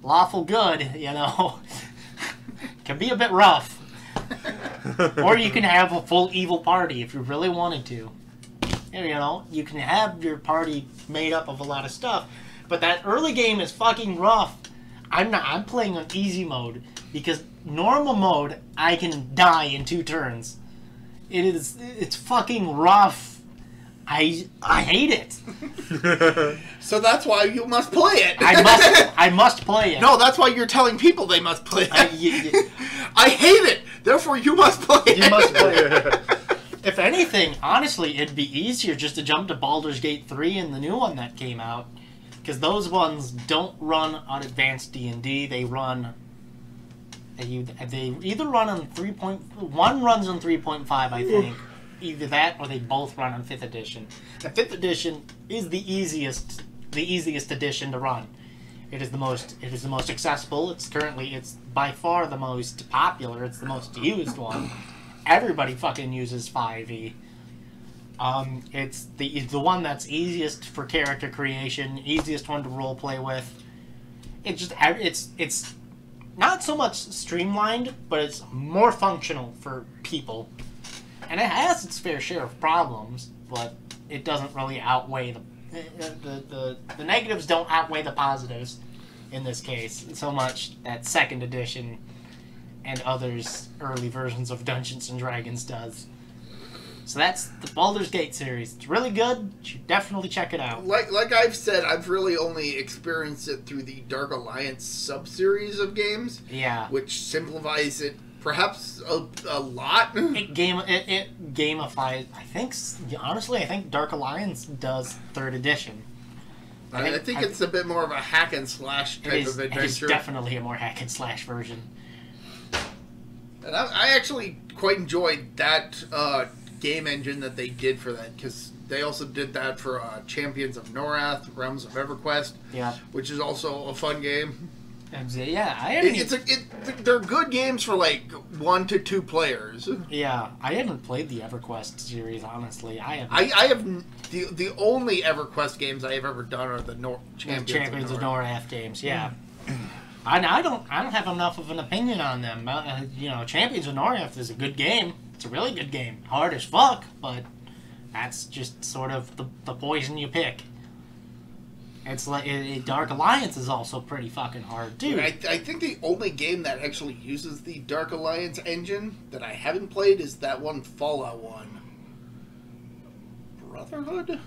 lawful good, it can be a bit rough. Or you can have a full evil party if you really wanted to. You can have your party made up of a lot of stuff. But that early game is fucking rough. I'm playing on easy mode because normal mode I can die in 2 turns. It's fucking rough. I hate it. So that's why you must play it. I must play it. No, that's why you're telling people they must play it. I hate it. Therefore, you must play it. You must play it. If anything, honestly, it'd be easier just to jump to Baldur's Gate 3 and the new one that came out, because those ones don't run on advanced D&D. They run. They either run on 3.1 runs on 3.5, I think. Either that or they both run on 5th edition. The 5th edition is the easiest edition to run. It is the most accessible. It's by far the most popular. It's the most used one. Everybody fucking uses 5e. It's the one that's easiest for character creation, easiest one to role play with. It's not so much streamlined, but it's more functional for people. And it has its fair share of problems, but it doesn't really outweigh the negatives don't outweigh the positives in this case so much that 2nd edition and others early versions of Dungeons and Dragons does. So that's the Baldur's Gate series. It's really good. You should definitely check it out. Like I've said, I've really only experienced it through the Dark Alliance sub-series of games. Yeah. Which simplifies it perhaps a lot. It gamifies. I think Dark Alliance does 3rd edition. I think it's a bit more of a hack and slash type of adventure. It is definitely a more hack and slash version. And I actually quite enjoyed that game engine that they did for that, because they also did that for Champions of Norath, Realms of EverQuest, which is also a fun game. Yeah, they're good games for like 1 to 2 players. Yeah, I haven't played the EverQuest series, honestly. I have the only EverQuest games I have ever done are the Champions of Norath games. Yeah, I don't have enough of an opinion on them. Champions of Norath is a good game. It's a really good game. Hard as fuck, but that's just sort of the poison you pick. It's like Dark Alliance is also pretty fucking hard too. I think the only game that actually uses the Dark Alliance engine that I haven't played is that one Fallout one. Brotherhood?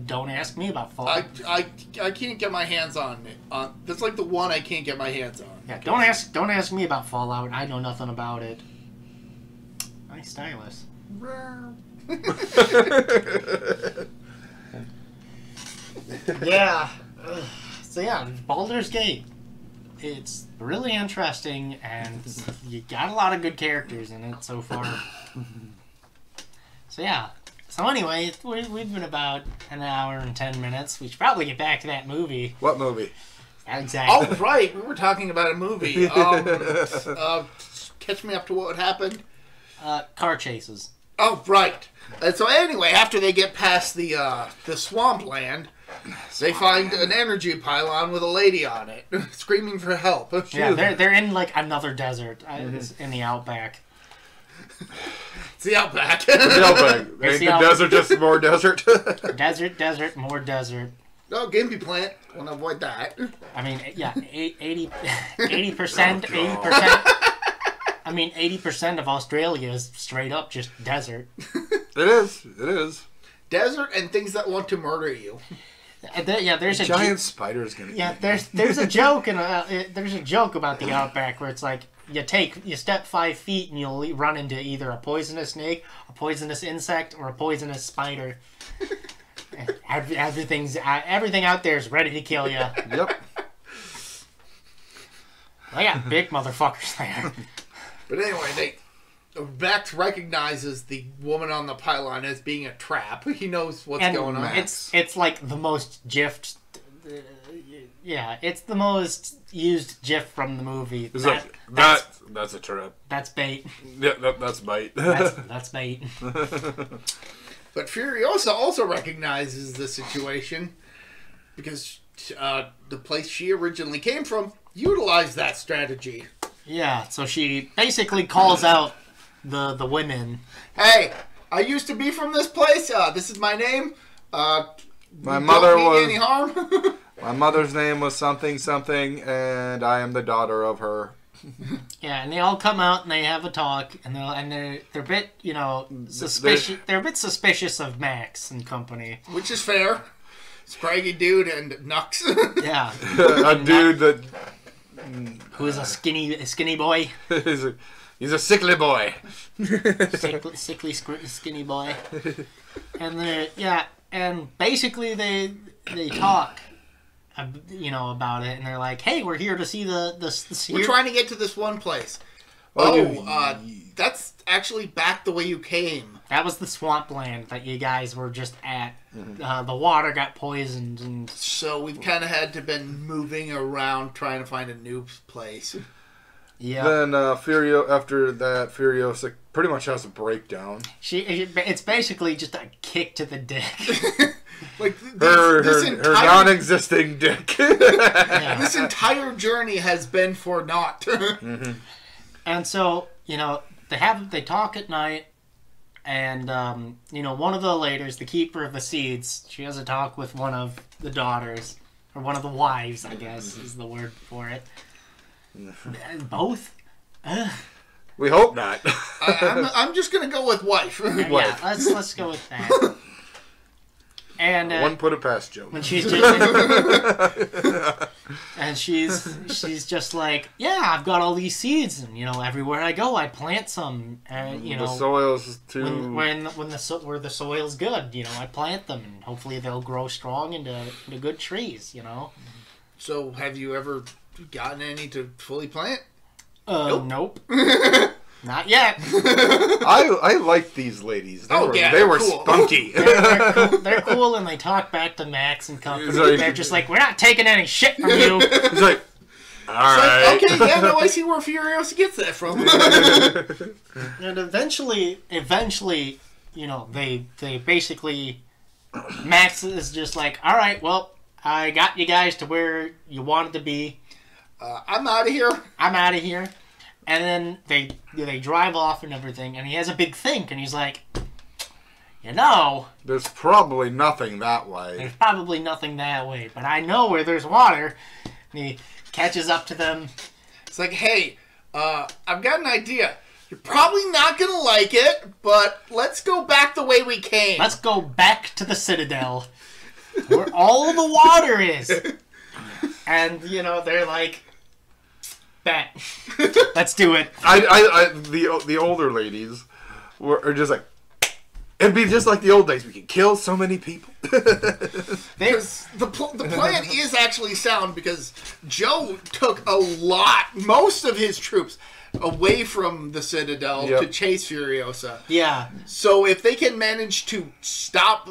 don't ask me about Fallout. I can't get my hands on it. That's like the one I can't get my hands on. Yeah, don't ask me about Fallout. I know nothing about it. Nice stylus. Yeah. So yeah, Baldur's Gate. It's really interesting, and you got a lot of good characters in it so far. So yeah. So anyway, we've been about an hour and 10 minutes. We should probably get back to that movie. What movie? Exactly. Oh, right. We were talking about a movie. Catch me up to what happened. Car chases. Oh, right. So anyway, after they get past the swampland, they find an energy pylon with a lady on it, screaming for help. Yeah, they're in like another desert in the outback. It's the outback. The outback. Ain't the desert just more desert? Desert, more desert. No, gimpy plant. Want to avoid that. I mean, yeah, 80%, 80%. I mean, 80% of Australia is straight up just desert. It is. Desert and things that want to murder you. There's a giant spider's gonna. Yeah, there's a joke there's a joke about the outback where it's like you step 5 feet and you'll run into either a poisonous snake, a poisonous insect, or a poisonous spider. Everything out there is ready to kill you. Yep. I got big motherfuckers there. But anyway, Max recognizes the woman on the pylon as being a trap. He knows what's going on. It's like the most gifed. It's the most used GIF from the movie. That's a trap. That's bait. Yeah, that's bait. That's bait. But Furiosa also recognizes the situation because the place she originally came from utilized that strategy. Yeah, so she basically calls out the women. Hey, I used to be from this place. This is my name. My mother was. Any harm? My mother's name was something, and I am the daughter of her. Yeah, and they all come out and they have a talk, and they're a bit, suspicious. They're a bit suspicious of Max and company, which is fair. Scraggy dude and Nux. Yeah, a dude that who is a skinny boy. He's a sickly boy. sickly, skinny boy. And basically they talk, about it, and they're like, "Hey, we're here to see the we're trying to get to this one place. That's actually back the way you came. That was the swampland that you guys were just at. Mm-hmm. The water got poisoned, and so we've kind of had to been moving around trying to find a new place." Yeah. Then after that, Furiosa pretty much has a breakdown. It's basically just a kick to the dick. Like her non-existing dick. Yeah. This entire journey has been for naught. Mm-hmm. And so they talk at night, and one of the ladies, the keeper of the seeds, she has a talk with one of the daughters, or one of the wives, I guess is the word for it. Both? We hope not. I'm just gonna go with wife. Yeah, let's go with that. And one put it past Joe. When she's just and she's just like, yeah, I've got all these seeds, and everywhere I go, I plant some. The soil's too where the soil's good, I plant them, and hopefully they'll grow strong into good trees. So, have you ever gotten any to fully plant? Nope. Not yet. I like these ladies. They were cool. spunky. They're cool, and they talk back to Max and company. They're just like, we're not taking any shit from you. He's like, all right. Okay, yeah, no, I see where Furiosa gets that from. And eventually, they basically, Max is just like, all right, well, I got you guys to where you wanted to be. I'm out of here. And then they drive off and everything, and he has a big think, and he's like, there's probably nothing that way. There's probably nothing that way, but I know where there's water. And he catches up to them. It's like, hey, I've got an idea. You're probably not going to like it, but let's go back the way we came. Let's go back to the Citadel, where all the water is. And, you know, they're like, bet. Let's do it. The older ladies are just like, it'd be just like the old days. We could kill so many people. There's the plan is actually sound because Joe took most of his troops away from the Citadel to chase Furiosa. Yeah. So if they can manage to stop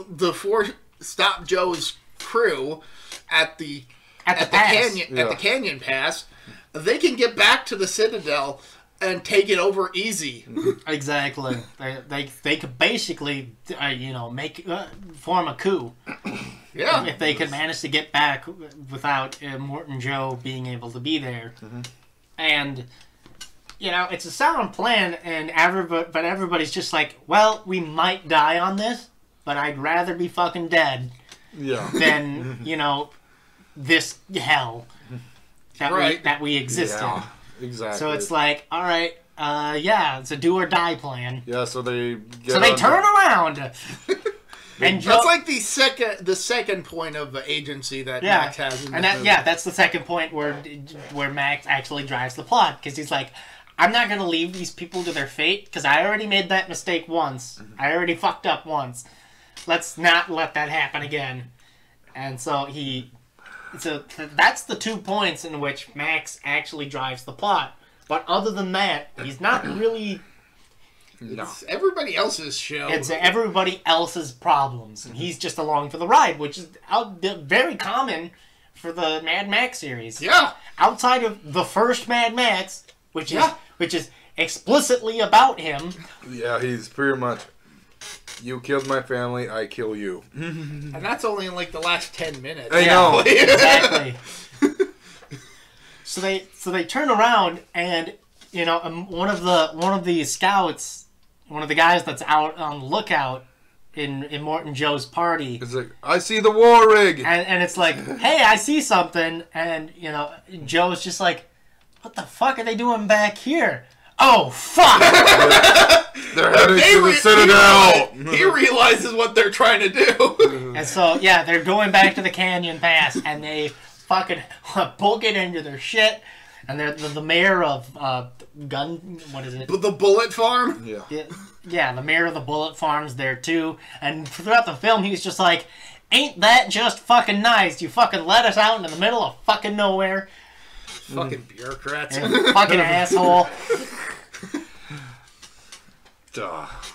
Joe's crew at the canyon pass, they can get back to the Citadel and take it over easy. Exactly. They could basically, form a coup. Yeah. If they could manage to get back without Morton Joe being able to be there. Mm-hmm. And, you know, it's a sound plan, and everybody's just like, well, we might die on this, but I'd rather be fucking dead than, you know, this hell that we exist in. Exactly. So it's like, all right, it's a do or die plan. Yeah, so they turn around. And that's like the second point of the agency that Max has in the movie. That's the second point where Max actually drives the plot, because he's like, I'm not going to leave these people to their fate, because I already made that mistake once. I already fucked up once. Let's not let that happen again. And so that's the 2 points in which Max actually drives the plot. But other than that, he's not really... It's everybody else's show. It's everybody else's problems. And he's just along for the ride, which is very common for the Mad Max series. Yeah. Outside of the first Mad Max, which is explicitly about him. Yeah, he's pretty much... You killed my family, I kill you. And that's only in like the last 10 minutes. I know. Exactly. So they turn around, and you know, one of the scouts, one of the guys that's out on the lookout in Morton Joe's party. It's like, I see the war rig. And it's like, hey, I see something, and you know, Joe's just like, what the fuck are they doing back here? Oh, fuck! They're heading to the Citadel! He realizes what they're trying to do. And so, yeah, they're going back to the Canyon Pass, and they fucking book it into their shit. And they're the mayor of what is it? The Bullet Farm? Yeah, the mayor of the Bullet Farm's there too. And throughout the film, he's just like, ain't that just fucking nice? You fucking let us out in the middle of fucking nowhere. Fucking bureaucrats. Fucking asshole.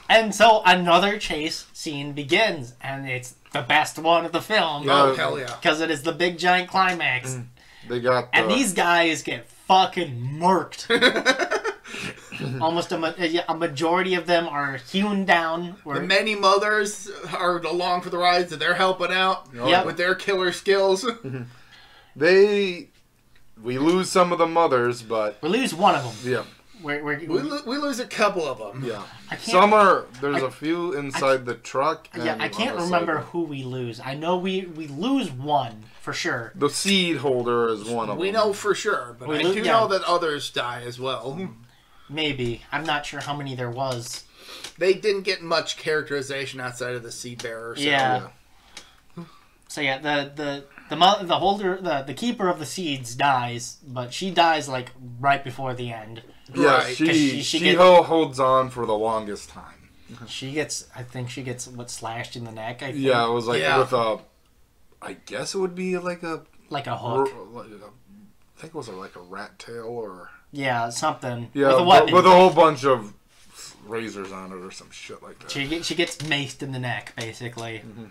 And so another chase scene begins, and it's the best one of the film. Oh, hell yeah. Because it is the big giant climax. They got and these guys get fucking murked. Almost a majority of them are hewn down. The many mothers are along for the ride, so they're helping out with their killer skills. We lose some of the mothers, but... We lose one of them. Yeah. We lose a couple of them. Yeah. There's a few inside the truck. I can't remember who we lose. I know we lose one, for sure. The seed holder is one of them. We know for sure, but I do know that others die as well. Maybe. I'm not sure how many there was. They didn't get much characterization outside of the seed bearer. So. Yeah. So yeah, the holder, the keeper of the seeds dies, but she dies like right before the end. Yeah, right. She holds on for the longest time. I think she gets slashed in the neck. I think. Yeah, it was like with a, I guess it would be like a hook. I think it was like a rat tail or something. Yeah, with a weapon. With a whole bunch of razors on it or some shit like that. She gets maced in the neck basically. Mm-hmm.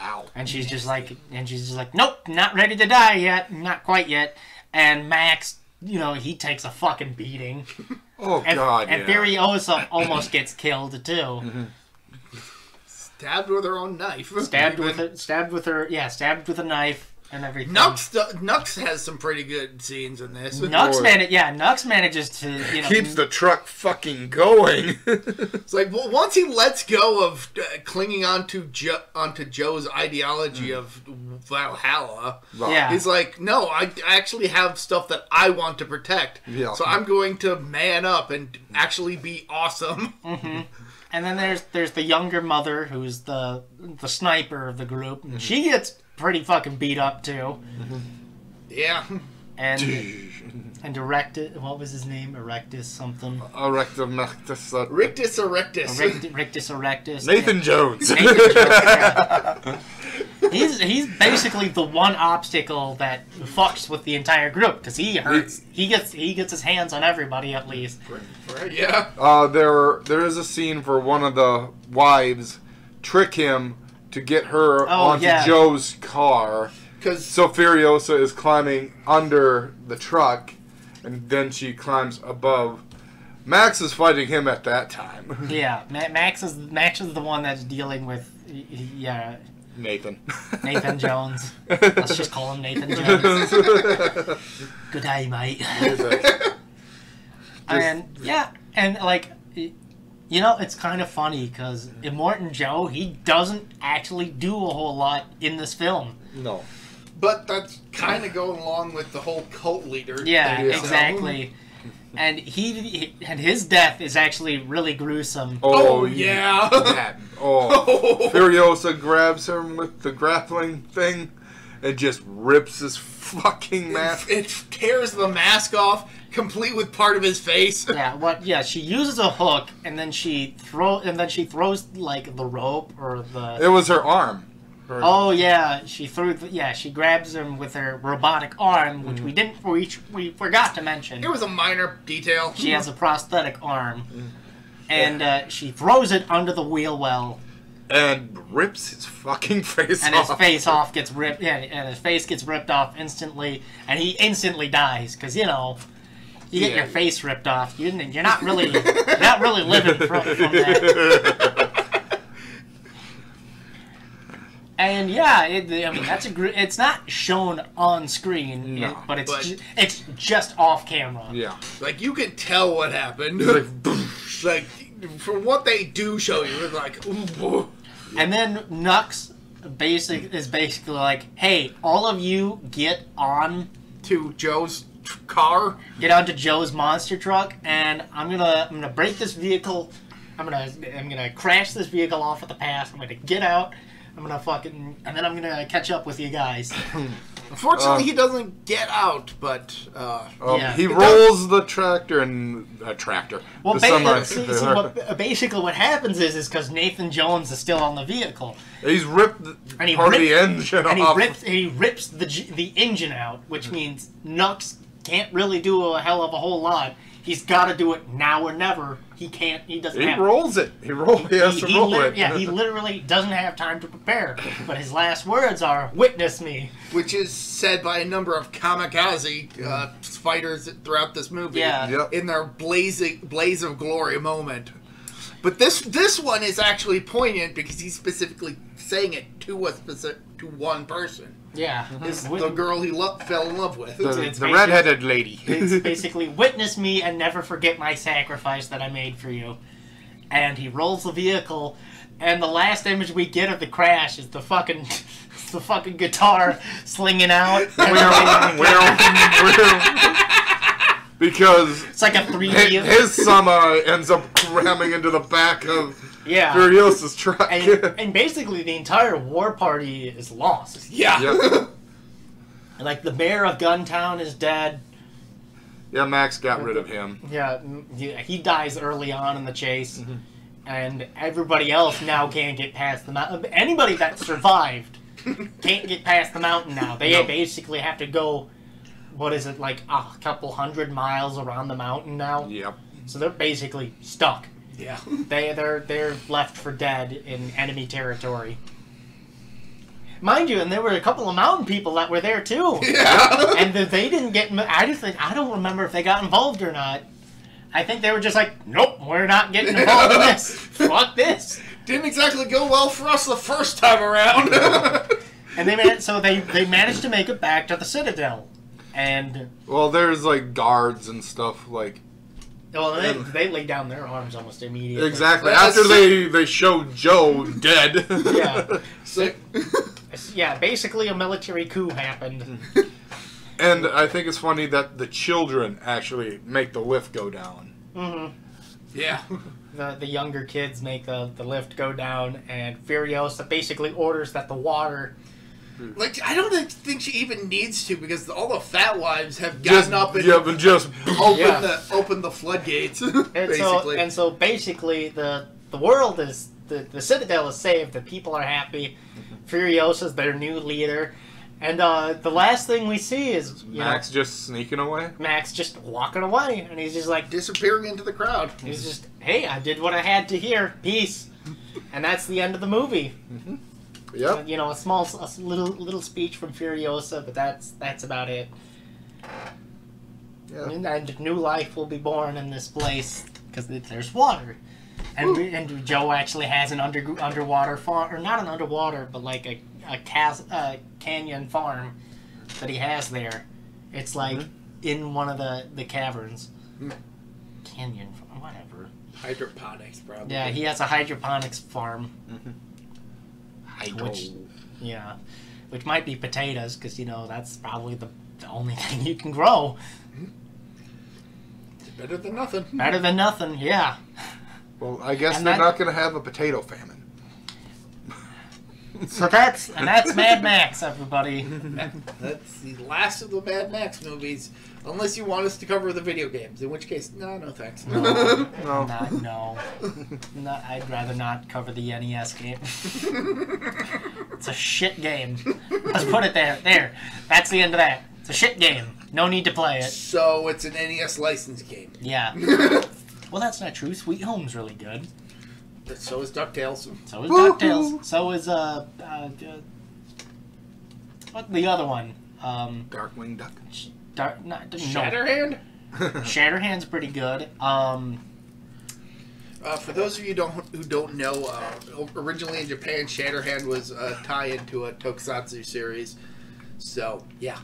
Ow. And she's just like, nope, not ready to die yet, not quite yet. And Max, you know, he takes a fucking beating. God, and Furiosa almost gets killed too. Mm-hmm. Stabbed with her own knife. Stabbed with a knife. and everything. Nux has some pretty good scenes in this. Nux manages to keeps the truck fucking going. It's like once he lets go of clinging onto Joe's ideology of Valhalla, he's like, no, I actually have stuff that I want to protect. Yeah. So I'm going to man up and actually be awesome. Mm-hmm. And then there's the younger mother who's the sniper of the group. And she gets pretty fucking beat up too. Mm-hmm. Yeah. And Erectus, what was his name? Erectus something. Rictus Erectus. Nathan Jones. Nathan Jones. Yeah. He's basically the one obstacle that fucks with the entire group because he hurts. He gets his hands on everybody at least. Right, yeah. There is a scene for one of the wives trick him to get her onto Joe's car. So Furiosa is climbing under the truck, and then she climbs above. Max is fighting him at that time. Yeah, Max is the one that's dealing with Nathan Jones. Let's just call him Nathan Jones. Good day, mate. And like, it's kind of funny because Immortan Joe, he doesn't actually do a whole lot in this film. No. But that's kind of going along with the whole cult leader. Yeah, exactly. And his death is actually really gruesome. Oh yeah. Furiosa grabs him with the grappling thing and just rips his fucking mask. It tears the mask off, complete with part of his face. Yeah, she uses a hook and then she throws like the rope or the. It was her arm. She grabs him with her robotic arm, which we forgot to mention. It was a minor detail. She has a prosthetic arm, and she throws it under the wheel well, and rips his fucking face off. And his face gets ripped. Yeah, and his face gets ripped off instantly, and he instantly dies because you get your face ripped off. You're not really living from that. And it's not shown on screen, but it's just off camera. Yeah, like you can tell what happened. Like from what they do show you, it's like. Ooh. And then Nux is basically like, hey, all of you get on to Joe's car, get onto Joe's monster truck, and I'm gonna break this vehicle. I'm gonna crash this vehicle off at the pass. I'm gonna get out. And then I'm gonna catch up with you guys. Unfortunately, he doesn't get out, but he rolls the tractor and Well, basically, what happens is because Nathan Jones is still on the vehicle. He's ripped the engine off. He rips the engine out, which means Nux can't really do a hell of a whole lot. He's got to do it now or never. He can't. He doesn't. He rolls it. He has to roll it. Yeah, he literally doesn't have time to prepare. But his last words are, "Witness me," which is said by a number of kamikaze fighters throughout this movie. Yeah. In their blaze of glory moment. But this one is actually poignant because he's specifically saying it to one person. Yeah, the girl he fell in love with. The redheaded lady. It's basically, witness me and never forget my sacrifice that I made for you. And he rolls the vehicle, and the last image we get of the crash is the fucking guitar slinging out. Because it's like a 3D. His summer ends up ramming into the back of Furiosa's truck. And basically the entire war party is lost. Yeah. Yep. Like the mayor of Guntown is dead. Yeah, Max got rid of him. Yeah, he dies early on in the chase. Mm-hmm. And everybody else now can't get past the mountain. Anybody that survived can't get past the mountain now. They basically have to go... What is it, like a couple 100 miles around the mountain now? Yep. So they're basically stuck. Yeah. They're left for dead in enemy territory. Mind you, and there were a couple of mountain people that were there too. Yeah. And they didn't get. I don't remember if they got involved or not. I think they were just like, nope, we're not getting involved in this. Fuck this. Didn't exactly go well for us the first time around. And they managed to make it back to the Citadel, and well, there's like guards and stuff like. Well, they lay down their arms almost immediately. Exactly. After they show Joe dead. Yeah. So, yeah, basically a military coup happened. And I think it's funny that the children actually make the lift go down. Mm-hmm. Yeah. The younger kids make the lift go down, and Furiosa basically orders that the water... Like, I don't think she even needs to, because all the fat wives have gotten up and opened the floodgates, basically. So basically, the world is... The Citadel is saved, the people are happy, Furiosa's their new leader, and the last thing we see is... Max just sneaking away? Max just walking away, and he's just like... disappearing into the crowd. He's just, hey, I did what I had to here, peace. And that's the end of the movie. Mm-hmm. Yep. You know, a little speech from Furiosa, but that's about it. Yeah. And new life will be born in this place because there's water, and Joe actually has an underwater farm, or not an underwater, but like a canyon farm that he has there. It's like in one of the caverns. Canyon, whatever. Hydroponics, probably. Yeah, he has a hydroponics farm. Which might be potatoes, because, you know, that's probably the only thing you can grow. It's better than nothing. Better than nothing, yeah. Well, I guess they're not going to have a potato famine. So that's Mad Max, everybody. That's the last of the Mad Max movies, unless you want us to cover the video games, in which case, no thanks. No. I'd rather not cover the NES game. It's a shit game. Let's put it there. There. That's the end of that. It's a shit game. No need to play it. So it's an NES licensed game. Yeah. Well, that's not true. Sweet Home's really good. So is DuckTales. So is DuckTales. So is what the other one? Darkwing Duck. Shatterhand? Shatterhand's pretty good. For those of you who don't know, originally in Japan, Shatterhand was a tie-in to a tokusatsu series. So, yeah.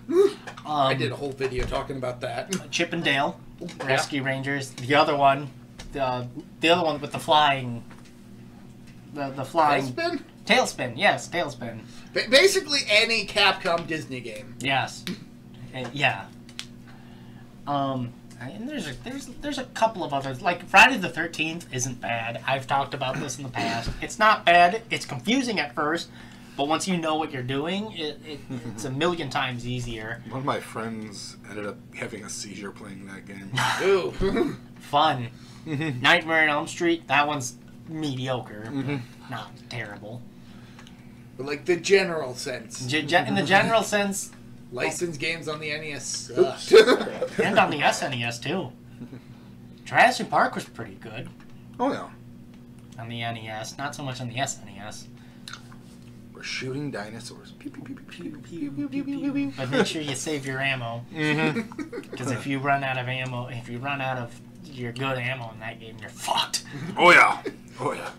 I did a whole video talking about that. Chip and Dale, Rescue Rangers. The other one with the flying... The flying... Tailspin? Tailspin, yes, Tailspin. Basically any Capcom Disney game. Yes. Yeah. And there's a couple of others. Like, Friday the 13th isn't bad. I've talked about this in the past. It's not bad. It's confusing at first, but once you know what you're doing, it's a million times easier. One of my friends ended up having a seizure playing that game. Ooh. Fun. Nightmare on Elm Street, that one's mediocre, not terrible. But like the general sense. In the general sense... Licensed games on the NES suck. And on the SNES, too. Jurassic Park was pretty good. Oh, yeah. On the NES, not so much on the SNES. We're shooting dinosaurs. Pew, pew, pew, pew, pew, pew, pew, pew, pew. But make sure you save your ammo. Because if you run out of ammo, if you run out of your good ammo in that game, you're fucked. Oh, yeah. Oh, yeah.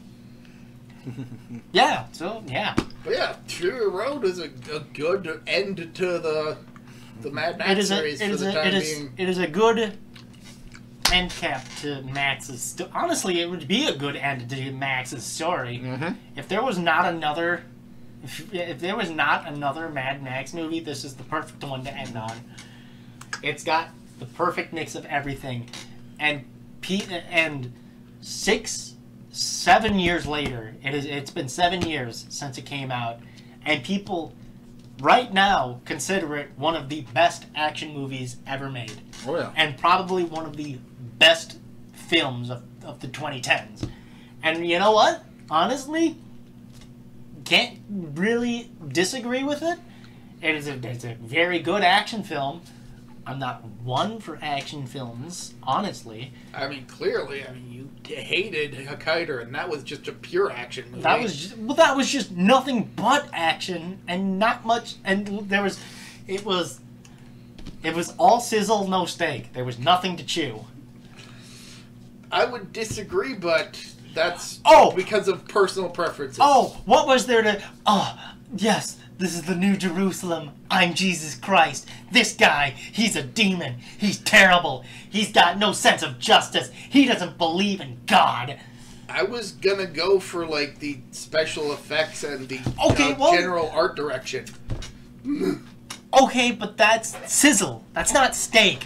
Yeah, so, yeah. But yeah, Fury Road is a good end to the Mad Max series for the time being. It is a good end cap to Max's... Honestly, it would be a good end to Max's story. If there was not another... If there was not another Mad Max movie, this is the perfect one to end on. It's got the perfect mix of everything. And 7 years later, it's been 7 years since it came out, and people right now consider it one of the best action movies ever made. Oh, yeah. And probably one of the best films of the 2010s. And you know what? Honestly, can't really disagree with it. It's a very good action film. I'm not one for action films, honestly. I mean, clearly, you hated Hikaider, and that was just a pure action movie. That was just nothing but action, and not much. And it was all sizzle, no steak. There was nothing to chew. I would disagree, but that's because of personal preferences. Oh, what was there to? Oh, yes, This is the New Jerusalem. I'm Jesus Christ. This guy, he's a demon. He's terrible. He's got no sense of justice. He doesn't believe in God. I was gonna go for like the special effects and the general art direction. Okay, but that's sizzle. That's not steak.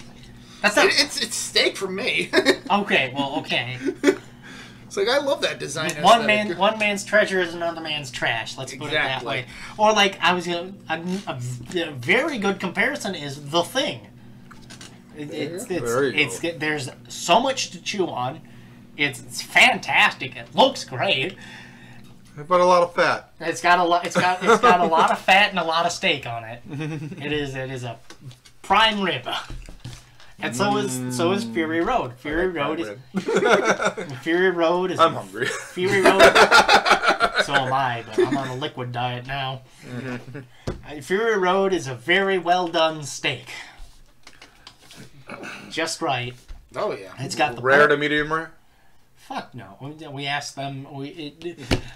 That's not. It's steak for me. Okay, well, okay. It's like I love that design. One man's treasure is another man's trash. Let's put it that way. Or like a very good comparison is The Thing. There's so much to chew on. It's fantastic. It looks great. But a lot of fat. It's got a lot of fat and a lot of steak on it. It is a prime rib. And so is Fury Road. Fury Road is. I'm hungry. Fury Road. So am I, but I'm on a liquid diet now. Fury Road is a very well done steak. Just right. Oh yeah. It's got the rare to medium rare. Fuck no. We asked them.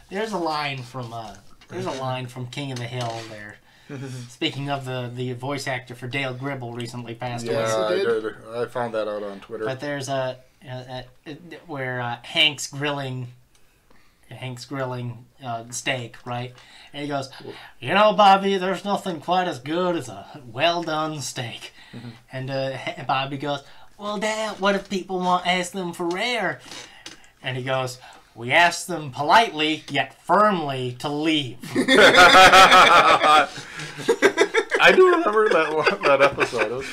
There's a line from King of the Hill there. Speaking of the voice actor for Dale Gribble recently passed away. Yeah, I found that out on Twitter. But there's where Hank's grilling steak, right? And he goes, you know, Bobby, there's nothing quite as good as a well done steak. And Bobby goes, well, Dad, what if people ask them for rare? And he goes, we asked them politely, yet firmly, to leave. I do remember that episode.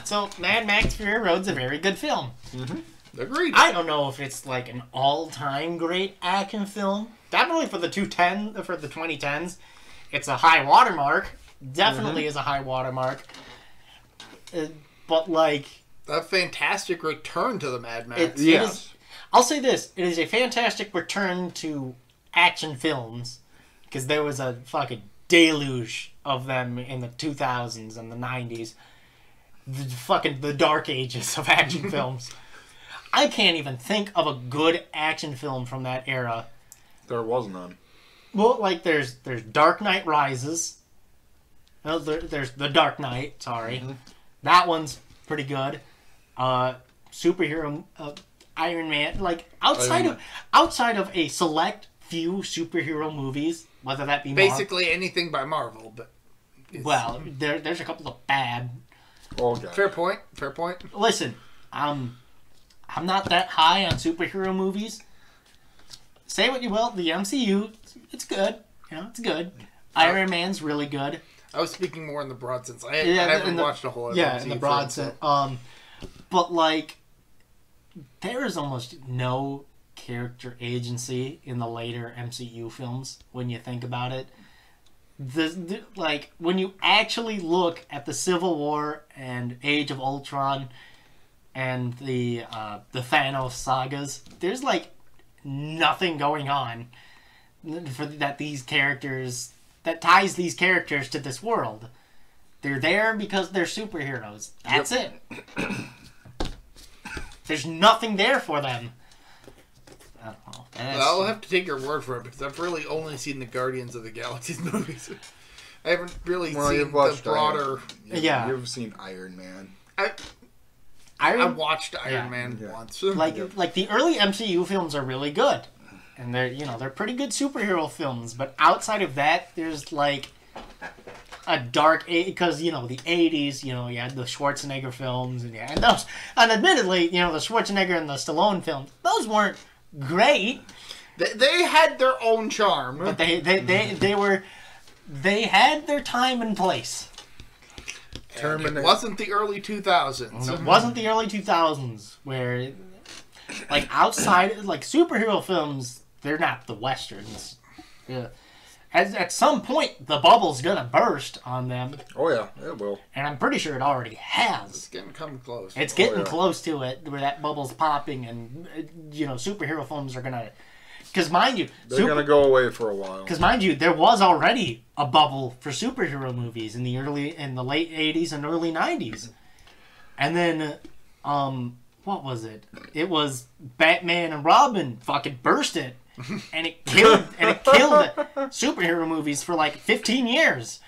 So Mad Max Fury Road's a very good film. Agreed. I don't know if it's like an all-time great action film. Definitely for the 2010s, it's a high watermark. Definitely is a high watermark. But like. A fantastic return to the Mad Max. I'll say this. It is a fantastic return to action films. Because there was a fucking deluge of them in the 2000s and the 90s. The dark ages of action films. I can't even think of a good action film from that era. There was none. Well, like, there's Dark Knight Rises. No, there's The Dark Knight, sorry. That one's pretty good. Superhero Iron Man, like outside of a select few superhero movies, whether that be basically anything by Marvel, but there's a couple of bad. Okay. Fair point. Listen, I'm not that high on superhero movies. Say what you will, the MCU, it's good. You know, it's good. Iron Man's really good. I was speaking more in the broad sense. I haven't watched a whole lot of MCU in the broad sense. But, like, there is almost no character agency in the later MCU films when you think about it. Like, when you actually look at the Civil War and Age of Ultron and the Thanos sagas, there's, like, nothing going on that ties these characters to this world. They're there because they're superheroes. That's it. There's nothing there for them. I don't know. I'll have to take your word for it because I've really only seen the Guardians of the Galaxy movies. I haven't really seen the broader... You've seen Iron Man. I watched Iron Man once. Like the early MCU films are really good. And they're pretty good superhero films. But outside of that, there's like a dark, because the 80s, you had the Schwarzenegger films and those, and admittedly, the Schwarzenegger and the Stallone films, those weren't great. They had their own charm, but they had their time and place. It wasn't the early 2000s. It wasn't the early 2000s where, like, outside, like, superhero films, they're not the westerns. Yeah. At some point, the bubble's gonna burst on them. Oh yeah, it will. And I'm pretty sure it already has. It's getting close. It's getting close to it, where that bubble's popping, and superhero films are gonna. Because mind you, they're gonna go away for a while. Because mind you, there was already a bubble for superhero movies in the late '80s and early '90s, and then, what was it? It was Batman and Robin fucking burst it. and it killed superhero movies for like 15 years.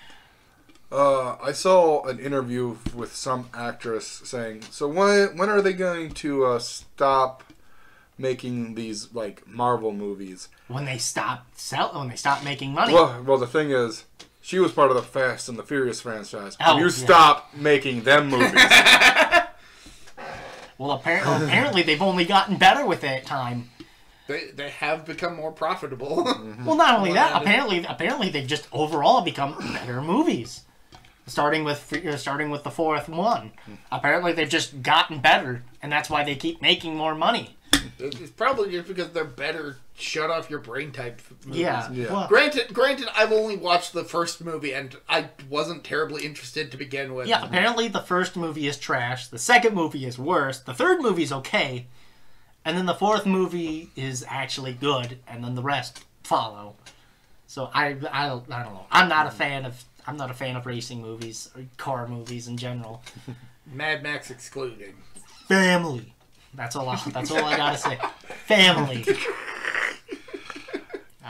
I saw an interview with some actress saying, "So when are they going to stop making these like Marvel movies?" When they stop making money. Well, the thing is, she was part of the Fast and the Furious franchise. Oh, you stop making them movies. Well, apparently they've only gotten better with that time. They have become more profitable. Well, not only that, apparently they've just overall become better movies. Starting with the fourth one. Apparently they've just gotten better, and that's why they keep making more money. It's probably just because they're better shut off your brain type movies. Yeah. Yeah. Well, Granted, I've only watched the first movie, and I wasn't terribly interested to begin with. yeah, apparently the first movie is trash, the second movie is worse, the third movie is okay, and then the fourth movie is actually good, and then the rest follow. So I don't know. I'm not a fan of racing movies or car movies in general. Mad Max excluded. Family. That's all I gotta say. Family.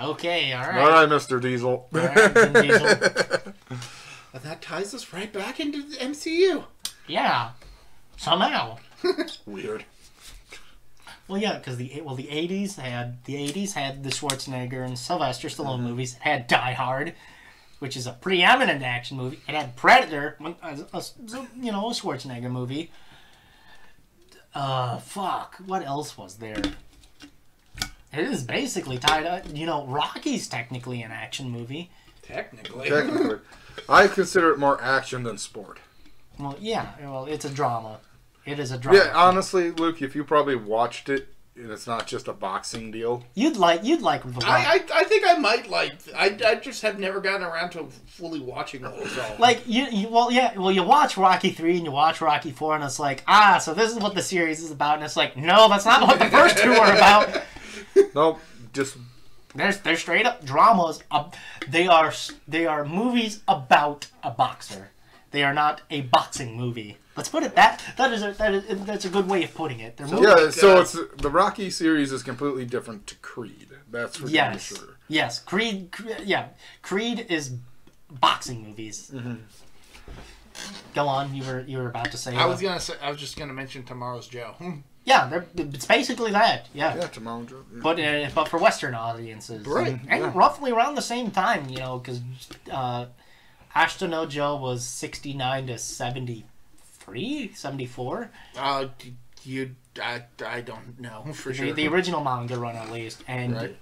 Okay, all right. All right, Mr. Diesel. All right, Vin Diesel. And that ties us right back into the MCU. Yeah. Somehow. Weird. Well, yeah, because the 80s had the Schwarzenegger and Sylvester Stallone movies. It had Die Hard, which is a preeminent action movie. It had Predator, a Schwarzenegger movie. What else was there? It is basically tied up. Rocky's technically an action movie. Technically. I consider it more action than sport. Well, yeah. Well, it's a drama. It is a drama. Yeah, honestly, Luke, if you probably watched it, and it's not just a boxing deal. You'd like the I think I might like. I just have never gotten around to fully watching all of it. Like you watch Rocky 3 and you watch Rocky 4 and it's like, so this is what the series is about, and it's like, no, that's not what the first two are about. Nope, just they're straight up dramas. They are movies about a boxer. They are not a boxing movie. Let's put it that's a good way of putting it. So it's the Rocky series is completely different to Creed. That's for damn sure. Yes, Creed is boxing movies. Mm-hmm. Go on, you were about to say. I was just gonna mention Tomorrow's Joe. Yeah, it's basically that. Yeah. Yeah, Tomorrow's Joe. Yeah. But for Western audiences, right? And roughly around the same time, because Ashton Joe was 69 to 73, 74. I don't know for sure. The original manga run, at least, and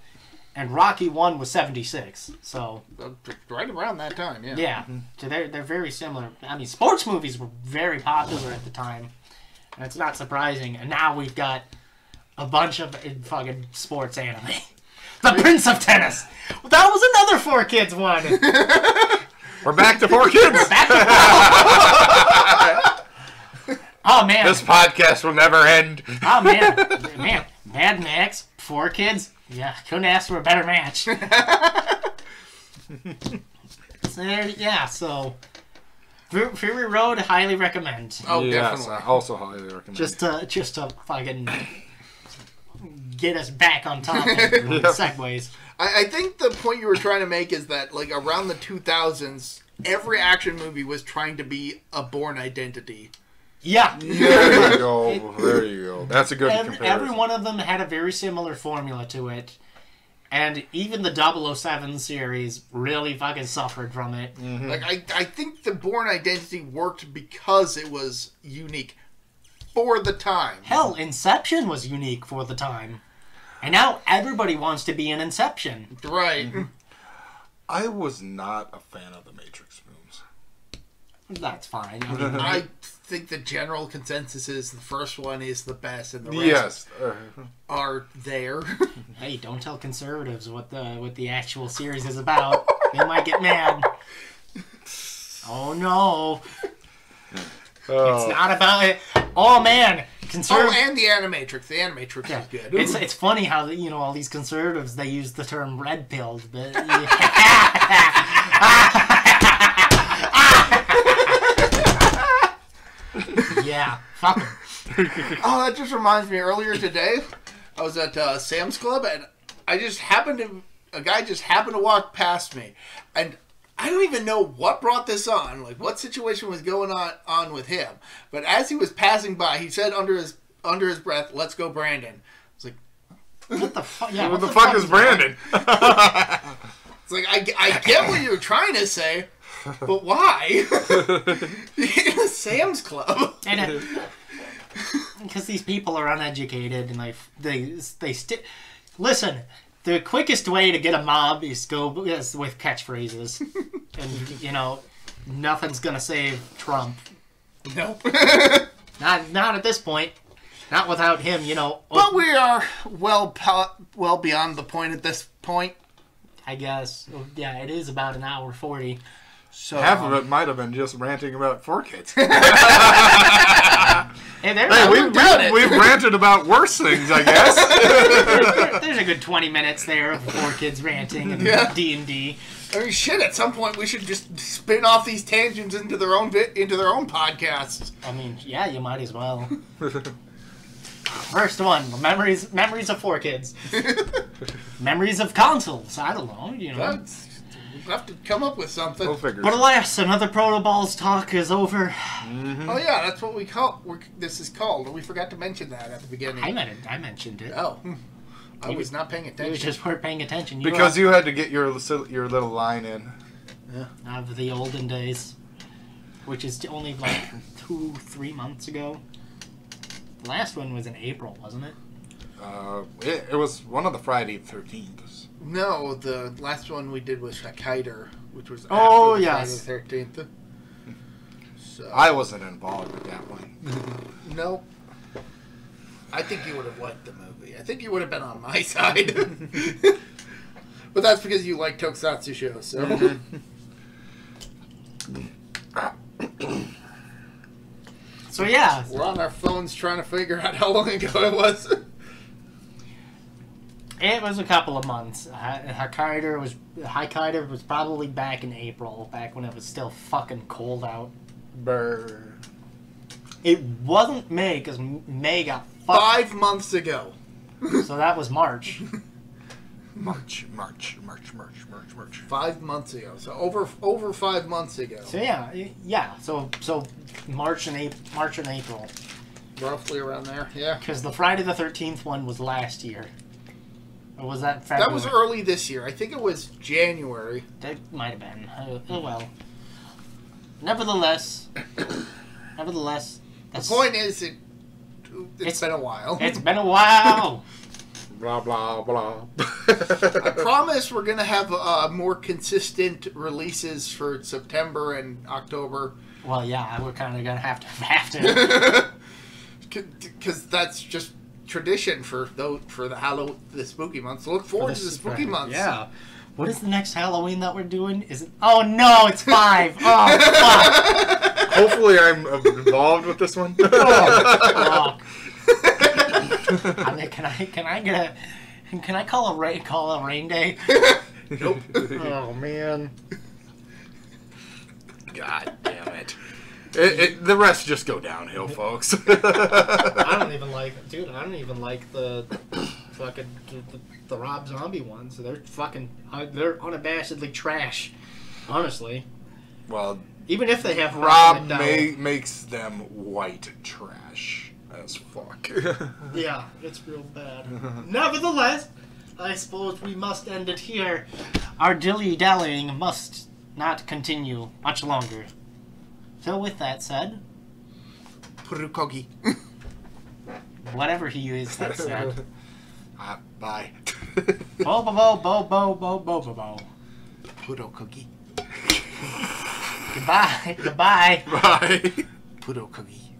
Rocky 1 was 76. So right around that time, yeah. Yeah, so they're very similar. I mean, sports movies were very popular at the time, and it's not surprising. And now we've got a bunch of fucking sports anime. The Prince of Tennis. That was another 4Kids one. We're back to 4Kids. Oh man, this podcast will never end. Oh man, Mad Max, 4Kids. Yeah, couldn't ask for a better match. So Fury Road, highly recommend. Oh, yes, definitely. I also highly recommend. Just to fucking get us back on topic with segues. I think the point you were trying to make is that, like, around the 2000s, every action movie was trying to be a Bourne Identity. Yeah. There you go. That's a good comparison. Every one of them had a very similar formula to it. And even the 007 series really fucking suffered from it. Mm-hmm. Like, I think the Bourne Identity worked because it was unique for the time. Hell, Inception was unique for the time. And now everybody wants to be an Inception. Right. Mm-hmm. I was not a fan of the Matrix films. That's fine. I think the general consensus is the first one is the best, and the rest are there. Hey, don't tell conservatives what the actual series is about. They might get mad. Oh no. It's not about it. Oh man, and the Animatrix. The Animatrix is good. It's funny how all these conservatives, they use the term red pilled, but yeah, fuck 'em. Oh, that just reminds me. Earlier today, I was at Sam's Club, and a guy just happened to walk past me, and I don't even know what brought this on, like what situation was going on with him. But as he was passing by, he said under his breath, "Let's go, Brandon." I was like, "What the fuck? Yeah, what the fuck is Brandon?" It's like I get what you're trying to say, but why? In a Sam's Club. Because these people are uneducated and they listen. The quickest way to get a mob is with catchphrases, and nothing's gonna save Trump. No, not at this point. Not without him, But we are well beyond the point at this point. I guess. Yeah, it is about an hour 40. So half of it might have been just ranting about 4Kids. Hey, we've ranted about worse things, I guess. There's a good 20 minutes there of 4Kids ranting and D&D. I mean, shit. At some point, we should just spin off these tangents into their own podcasts. I mean, yeah, you might as well. First one, memories of 4Kids. Memories of consoles. I don't know. We'll have to come up with something. But alas, another ProtoBalls talk is over. Mm-hmm. Oh yeah, that's what this is called. We forgot to mention that at the beginning. I mentioned it. Oh, I was not paying attention. You just weren't paying attention. Because you had to get your little line in. Yeah. Of the olden days, which is only like 2-3 months ago. The last one was in April, wasn't it? It was one of the Friday the 13th. No, the last one we did was Shakaider, which was after Friday the 13th. So. I wasn't involved with that one. No. I think you would have liked the movie. I think you would have been on my side. But that's because you like tokusatsu shows, so... So yeah. We're on our phones trying to figure out how long ago it was. It was a couple of months. Haikaider was probably back in April, back when it was still fucking cold out. Brr. It wasn't May, because May got fucked. 5 months ago. So that was March. March. 5 months ago. So over 5 months ago. So yeah. So March and April. Roughly around there, yeah. Because the Friday the 13th one was last year. Or was that February? That was early this year. I think it was January. That might have been. Oh well. Nevertheless, the point is, it's been a while. It's been a while. Blah, blah, blah. I promise we're going to have more consistent releases for September and October. Well, yeah, we're kind of going to have to. Because that's just tradition for the spooky months. So look forward to the spooky months. Yeah. What is the next Halloween that we're doing? Is it? Oh no, it's 5. Oh fuck. Hopefully, I'm involved with this one. Oh, I mean, can I call a rain day? Nope. Oh man. God damn it. The rest just go downhill, folks. I don't even like the fucking the Rob Zombie ones. They're they're unabashedly trash. Honestly. Well, even if they have Rob makes them white trash as fuck. Yeah, it's real bad. Nevertheless, I suppose we must end it here. Our dilly-dallying must not continue much longer. So with that said... Purukogi. Whatever he is that said. Bye. Bo-bo-bo-bo-bo-bo-bo-bo. Purukogi. Goodbye. Goodbye. Bye. Purukogi.